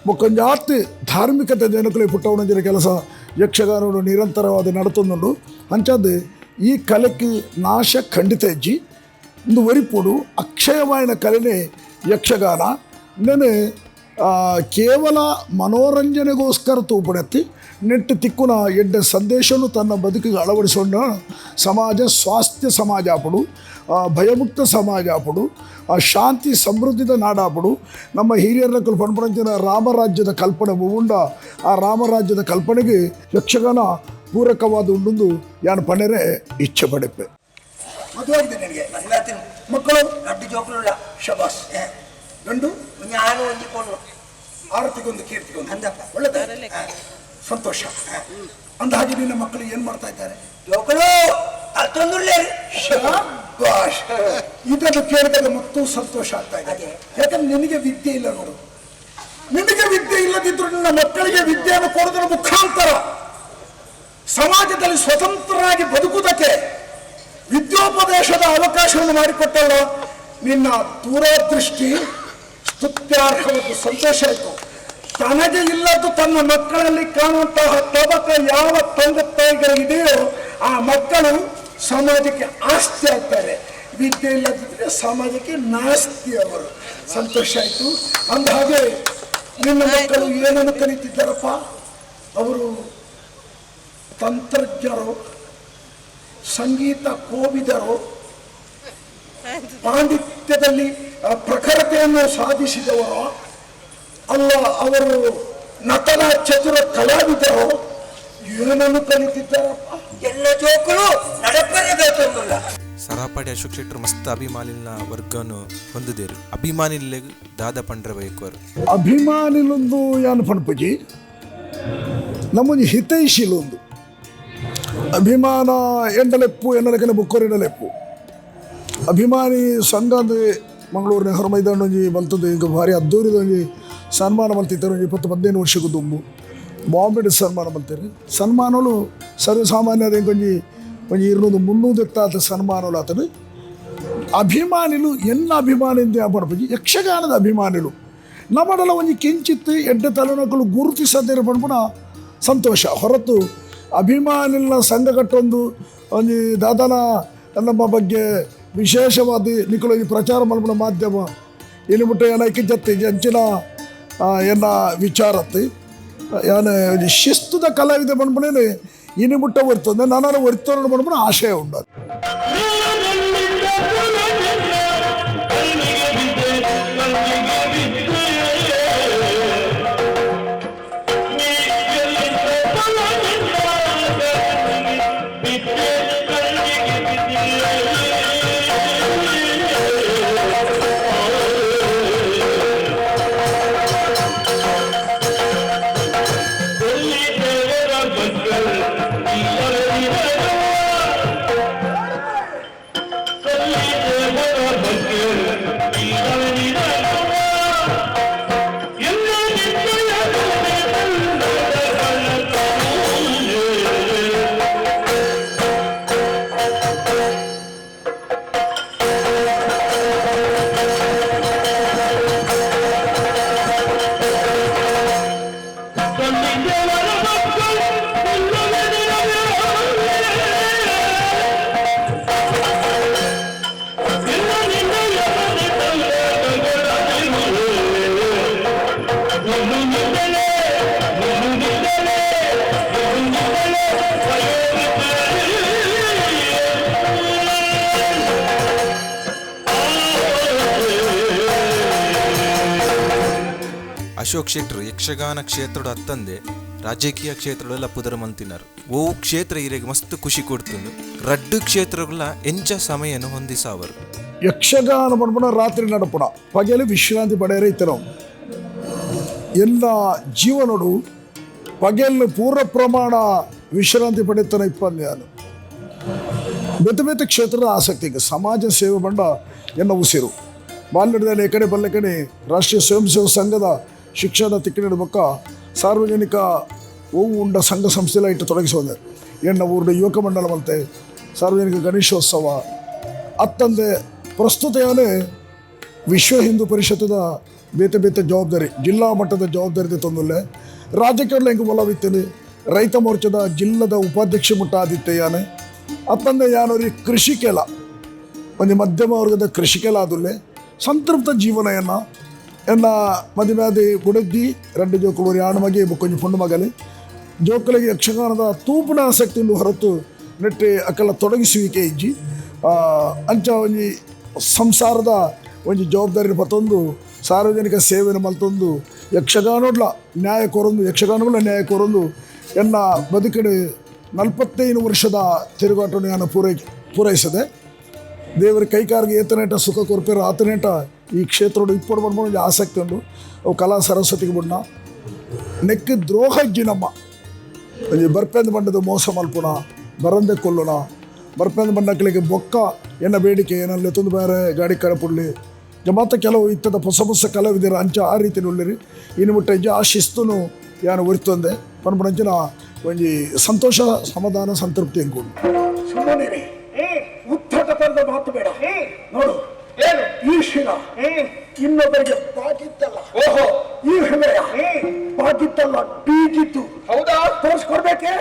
Speaker 1: ಮುಖಂಜಾತ್ ಧಾರ್ಮಿಕತೆ ಜನಕಲೆ ಪುಟ್ಟವನಂಜಿನ ಕೆಲಸ ಯಕ್ಷಗಾನವನ್ನು ನಿರಂತರವಾದ ನಡತೊಂದುಂಡು. ಅಂಚದ್ದು ಈ ಕಲೆಗೆ ನಾಶ ಖಂಡಿತ ಹೆಜ್ಜಿ ಒಂದು ವರಿಪುಡು ಅಕ್ಷಯವಾಯಿನ ಕಲೆನೇ ಯಕ್ಷಗಾನ. ಇನ್ನೇನು ಕೇವಲ ಮನೋರಂಜನೆಗೋಸ್ಕರ ತೂಪಡೆತ್ತಿ ನೆಟ್ಟು ತಿಕ್ಕುನ ಎಡ್ಡ ಸಂದೇಶವನ್ನು ತನ್ನ ಬದುಕಿಗೆ ಅಳವಡಿಸೋಣ. ಸಮಾಜ ಸ್ವಾಸ್ಥ್ಯ ಸಮಾಜ ಆಪಡು, ಭಯಮುಕ್ತ ಸಮಾಜ ಆಪಡು, ಶಾಂತಿ ಸಮೃದ್ಧಿದ ನಾಡಾಪಡು. ನಮ್ಮ ಹಿರಿಯರ ಪಣಪಣಂಚಿನ ರಾಮರಾಜ್ಯದ ಕಲ್ಪನೆ ಉಂಡ ಆ ರಾಮರಾಜ್ಯದ ಕಲ್ಪನೆಗೆ ಯಕ್ಷಗಾನ ಪೂರಕವಾದ ಉಂಡು ಯಾನು ಪಣೆರೆ ಇಚ್ಛೆ ಪಡೆಪೆ.
Speaker 3: ಮದುವೆ ಆಗಿದೆ ನನಗೆ. ಮಕ್ಕಳು ಅಡ್ಡಿ ಜೋಕುಲ್ಲ. ಶಬಾಸ್. ಗಂಡು
Speaker 4: ನಾನು ಹೊಂದಿಕೊಂಡು
Speaker 3: ಆರತಿಗೊಂದು ಕೀರ್ತಿಗೊಂದು ಅಂದಪ್ಪ. ಒಳ್ಳೆದ, ಸಂತೋಷ. ಅಂದ ಹಾಗೆ ನಿನ್ನ ಮಕ್ಕಳು ಏನ್ ಮಾಡ್ತಾ ಇದ್ದಾರೆ?
Speaker 4: ಜೋಕುಲು ಅಷ್ಟೊಂದುಳ್ಳೇ.
Speaker 3: ಶಬಾಷ್. ಇದನ್ನು ಕೇಳಿದಾಗ ಮತ್ತೂ ಸಂತೋಷ ಆಗ್ತಾ ಇದೆ. ಯಾಕಂದ್ರೆ ನಿನಗೆ ವಿದ್ಯೆ ಇಲ್ಲ ನೋಡು. ನಿನಗೆ ವಿದ್ಯೆ ಇಲ್ಲದಿದ್ರು ನಿನ್ನ ಮಕ್ಕಳಿಗೆ ವಿದ್ಯೆಯನ್ನು ಕೊಡೋದ್ರ ಮುಖಾಂತರ ಸಮಾಜದಲ್ಲಿ ಸ್ವತಂತ್ರರಾಗಿ ಬದುಕುವುದಕ್ಕೆ ವಿದ್ಯೋಪದೇಶದ ಅವಕಾಶವನ್ನು ಮಾಡಿಕೊಟ್ಟಲ್ಲ. ನಿನ್ನ ದೂರದೃಷ್ಟಿ ಸ್ತುತ್ಯಾರ್ಹವಾದ ಸಂತೋಷ ಆಯಿತು. ತನಗೆ ಇಲ್ಲದ್ದು ತನ್ನ ಮಕ್ಕಳಲ್ಲಿ ಕಾಣುವಂತಹ ತಬಕ ಯಾವ ತಂದೆ ತಾಯಿಗಳಿದೆಯೋ ಆ ಮಕ್ಕಳು ಸಮಾಜಕ್ಕೆ ಆಸ್ತಿ ಆಗ್ತಾರೆ. ವಿದ್ಯೆ ಇಲ್ಲದಿದ್ದರೆ ಸಮಾಜಕ್ಕೆ ನಾಸ್ತಿ ಅವರು. ಸಂತೋಷ ಆಯಿತು. ಅಂದ ಹಾಗೆ ನಿನ್ನ ಮಕ್ಕಳು ಏನನ್ನು ಕಲಿತಿದ್ದಾರಪ್ಪ? ಅವರು ತಂತ್ರಜ್ಞರು, ಸಂಗೀತ ಕೋವಿದರು, ಪಾಂಡಿತ್ಯದಲ್ಲಿ ಪ್ರಖರತೆಯನ್ನು ಸಾಧಿಸಿದವರು ಅಲ್ಲ, ಅವರು ನಟನ ಚತುರ ಕಲಾವಿದರು. ಏನನ್ನು ಕಲಿತಿದ್ದಾರಪ್ಪ?
Speaker 4: ಎಲ್ಲ ಜೋಕುಲು ನಡಪರಿಲ್ಲ.
Speaker 2: ಸರಾಪಾಡಿ ಅಶೋಕ್ ಶೆಟ್ಟರು ಮಸ್ತ್ ಅಭಿಮಾನಿನ ವರ್ಗವನ್ನು ಹೊಂದಿದೇರು. ಅಭಿಮಾನಿಲೆಗ್ ದಾದ ಪಂಡ್ರೆ ಬೈಕವರು
Speaker 1: ಅಭಿಮಾನಿಲೊಂದು ಯಾನು ಪಣಪಜಿ ನಮ್ಮೊಂದು ಹಿತೈಷಿಲೊಂದು ಅಭಿಮಾನ ಎಂಡಲೆಪ್ಪು ಎನ್ನಲೆಕ್ಕನೆ ಬುಕ್ಕೋರಿಡಲೆಪ್ಪು ಅಭಿಮಾನಿ ಸಂಘ ಅಂದರೆ ಮಂಗಳೂರಿನ ನೆಹರು ಮೈದಾನ ಒಂಜಿ ಬಲ್ತದ್ದು ಈಗ ಭಾರಿ ಅದ್ದೂರಿದ ಒಂಜಿ ಸನ್ಮಾನ ಮಲ್ತಿದ್ದಾರೆ. ಒಂಜಿ 10-15 ವರ್ಷಕ್ಕೂ ತುಂಬು ಬಾಂಬೆಡ್ ಸನ್ಮಾನ ಮಲ್ತಾರೆ. ಸನ್ಮಾನಗಳು ಸರ್ವಸಾಮಾನ್ಯದ ಒಂಜಿ ಒಂದು 200-300 ಎತ್ತಾದ ಸನ್ಮಾನಗಳು ಆತನು ಅಭಿಮಾನಿಲು ಎನ್ನ ಅಭಿಮಾನಿಂದ ಪಡ್ಪಜಿ ಯಕ್ಷಗಾನದ ಅಭಿಮಾನಿಲು ನಮ್ಮಡಲ ಒಂದು ಕಿಂಚಿತ್ ಎಡ್ಡ ತಲೆನೊಕ್ಕಲು ಗುರುತಿಸದೇ ಪಡ್ಪುಣ ಸಂತೋಷ ಹೊರತು ಅಭಿಮಾನಿಲ ಸಂಘ ಕಟ್ಟೊಂದು ಒಂದು ದಾದನ ನಮ್ಮ ಬಗ್ಗೆ ವಿಶೇಷವಾದ ನಿಖಲೊಂದು ಪ್ರಚಾರ ಮಲ್ಪನ ಮಾಧ್ಯಮ ಇಲ್ಲಿ ಮುಟ್ಟ ಏನ ಜತ್ತೆ ಅಂಚಿನ ಏನ ವಿಚಾರತ್ತೆ ಯಾನ ಶಿಸ್ತುದ ಕಲಾವಿದ ಬಂದ್ಬಿಡೇನೆ ಇನ್ನು ಮುಟ್ಟ ಬರ್ತದೆ ನಾನು ಒರ್ತೋಣ ಬಂದ್ಬಿಡ ಆಶಯ ಉಂಟು
Speaker 2: ಅಶೋಕ್ ಶೆಟ್ರು ಯಕ್ಷಗಾನ ಕ್ಷೇತ್ರದ ಅತ್ತಂದೆ ರಾಜಕೀಯ ಕ್ಷೇತ್ರಗಳೆಲ್ಲ ಪುದರ ಮಲ್ತಿನಾರು ಓ ಕ್ಷೇತ್ರ ಇರೆಗೆ ಮಸ್ತ್ ಖುಷಿ ಕೊಡ್ತುಂಡು ರಡ್ಡು ಕ್ಷೇತ್ರಗಳ ಎಂಚ ಸಮಯನು ಹೊಂದಿಸಾವರು
Speaker 1: ಯಕ್ಷಗಾನ ಪಡ್ಪುಣ ರಾತ್ರಿ ನಡಪುಣ ಪಗೆಲು ವಿಶ್ರಾಂತಿ ಪಡೆಯರೆ ಇತ್ತು ಎಲ್ಲ ಜೀವನೋಡು ಪಗೆಲು ಪೂರ್ಣ ಪ್ರಮಾಣ ವಿಶ್ರಾಂತಿ ಪಡೆಯುತ್ತಾನೆ ಇಪ್ಪಂದ್ಯಾನು ಬೇತೆ ಬೇತೆ ಕ್ಷೇತ್ರದ ಆಸಕ್ತಿಗೆ ಸಮಾಜ ಸೇವೆ ಬಂಡ ಎನ್ನ ಉಸಿರು ಬಾಲ್ಯದಲ್ಲಿ ಎಕಡೆ ಬಲ್ಲೆಕಡೆ ರಾಷ್ಟ್ರೀಯ ಸ್ವಯಂ ಸೇವಕ ಸಂಘದ ಶಿಕ್ಷಣ ತಿಕ್ಕಿನ ಬೊಕ್ಕ ಸಾರ್ವಜನಿಕ ಹೂವು ಉಂಡ ಸಂಘ ಸಂಸ್ಥೆಲ್ಲ ಇಟ್ಟು ತೊಡಗಿಸೋದೆ ಎನ್ನ ಊರಿನ ಯುವಕ ಮಂಡಲ ಮಲ್ತೆ ಸಾರ್ವಜನಿಕ ಗಣೇಶೋತ್ಸವ ಅತ್ತಂದೆ ಪ್ರಸ್ತುತ ವಿಶ್ವ ಹಿಂದೂ ಪರಿಷತ್ತದ ಬೇತೆ ಬೇತೆ ಜವಾಬ್ದಾರಿ ಜಿಲ್ಲಾ ಮಟ್ಟದ ಜವಾಬ್ದಾರಿ ತಂದುಲ್ಲೆ ರಾಜಕೀಯ ಹೆಂಗೆ ಒಲವಿತ್ತೇನೆ ರೈತ ಮೋರ್ಚಾದ ಜಿಲ್ಲದ ಉಪಾಧ್ಯಕ್ಷ ಮುಟ್ಟ ಆದಿತ್ತೆ ಯಾನೆ ಅತ್ತಂದೆ ಯಾನವ್ರಿಗೆ ಕೃಷಿಕೆಲ ಒಂದು ಮಧ್ಯಮ ವರ್ಗದ ಕೃಷಿಕೆಲ ಆದುಲ್ಲೆ ಸಂತೃಪ್ತ ಜೀವನ ಎನ್ನ ಮದುವೆಯಾದಿ ಗುಡದ್ದಿ 2 ಜೋಕುಲೂರಿ ಆಣಮಗೆ ಕೊಂಚ ಪುಂಡು ಮಗಲಿ ಜೋಕುಲಿಗೆ ಯಕ್ಷಗಾನದ ತೂಪಿನ ಆಸಕ್ತಿಯನ್ನು ಹೊರತು ನೆಟ್ಟೆ ಅಕ್ಕಲ ತೊಡಗಿಸುವಿಕೆ ಇಜ್ಜಿ ಅಂಚ ಒಂಜಿ ಸಂಸಾರದ ಒಂಜಿ ಜವಾಬ್ದಾರಿ ಪತ್ತೊಂದು ಸಾರ್ವಜನಿಕ ಸೇವೆಯನ್ನು ಮಲ್ತೊಂದು ಯಕ್ಷಗಾನೋಡ್ಲ ನ್ಯಾಯ ಕೋರೊಂದು ಯಕ್ಷಗಾನಗಳ ನ್ಯಾಯ ಕೋರೊಂದು ಎನ್ನ ಬದುಕಡೆ 45 ವರ್ಷದ ತಿರುಗಾಟವನ್ನು ನಾನು ಪೂರೈಸದೆ ದೇವರ ಕೈಕಾರಿಗೆ ಏತನೇಟ ಸುಖ ಕೊರ್ಪೇರು ಆತನೇಟ ಈ ಕ್ಷೇತ್ರ ಇಪ್ಪಡು ಬಂದ್ಕೊಂಡು ಆಸಕ್ತಿ ಉಂಟು ಅವು ಕಲಾ ಸರಸ್ವತಿಗೆ ಬಣ್ಣ ನೆಕ್ಕ ದ್ರೋಹ ನಮ್ಮ ಬರ್ಪೆಂದು ಬಂಡದ ಮೋಸ ಮಲ್ಪುಣ ಬರಂದೆ ಕೊಲ್ಲುಣ ಬರ್ಪೆಂದು ಬಂಡಕ್ಕಲಿಗೆ ಬೊಕ್ಕ ಎನ್ನ ಬೇಡಿಕೆ ಏನಲ್ಲಿ ತಂದು ಬೇರೆ ಗಾಡಿ ಕಳಪುಡ್ಲಿ ಮಾತ್ರ ಕೆಲವು ಇತ್ತದ ಹೊಸ ಕಲಾವಿದರು ಅಂಚ ಆ ರೀತಿ ಉಳ್ಳಿರಿ ಇನ್ನು ಮುಟ್ಟ ಆ ಶಿಸ್ತುನು ಯಾನು ಒರಿತಂದೆ ಪನ್ಪಣಂಚಿನ ಒಂಜಿ ಸಂತೋಷ ಸಮಾಧಾನ ಸಂತೃಪ್ತಿ ಎಂಕೊಂಡು
Speaker 3: ಸುಮ್ಮನೆ ಉತ್ತರದ ಮಾತು ಬೇಡ ನೋಡು ಈ ಶಿಲ ಇನ್ನೊಬ್ಬರಿಗೆ ಬಾಗಿತ್ತಲ್ಲ ಓಹೋ ಈ ಹೃದಯ ಬಾಗಿತ್ತಲ್ಲ ಬೀಗಿತ್ತು ಹೌದಾ ತೋರಿಸ್ಕೊಡ್ಬೇಕೆ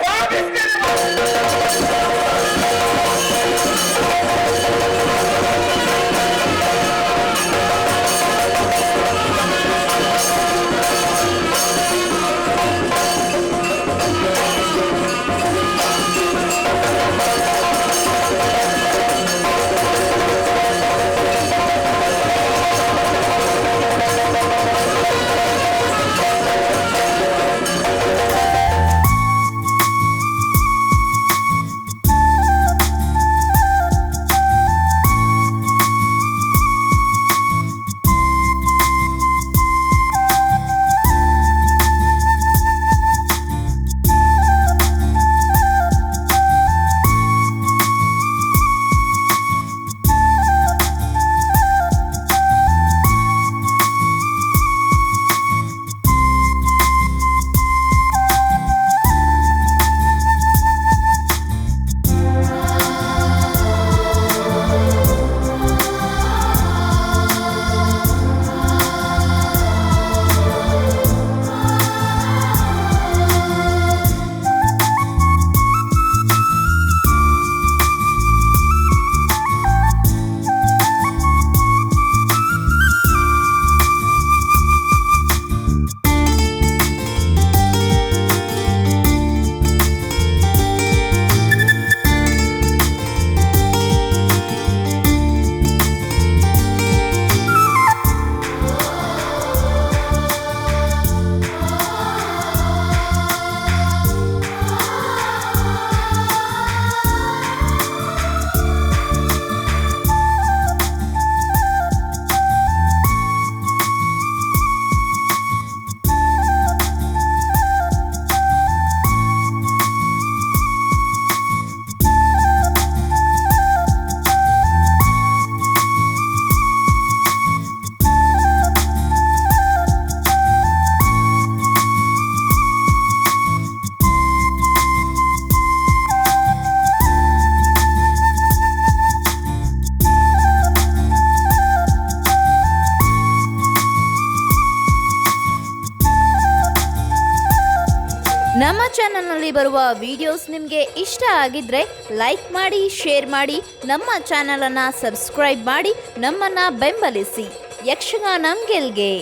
Speaker 5: ನಮ್ಮ ಚಾನಲ್ನಲ್ಲಿ ಬರುವ ವಿಡಿಯೋಸ್ ನಿಮಗೆ ಇಷ್ಟ ಆಗಿದ್ರೆ ಲೈಕ್ ಮಾಡಿ, ಶೇರ್ ಮಾಡಿ, ನಮ್ಮ ಚಾನಲನ್ನು ಸಬ್ಸ್ಕ್ರೈಬ್ ಮಾಡಿ ನಮ್ಮನ್ನು ಬೆಂಬಲಿಸಿ. ಯಕ್ಷಗಾನಂ ಗೆಲ್ಗೆ.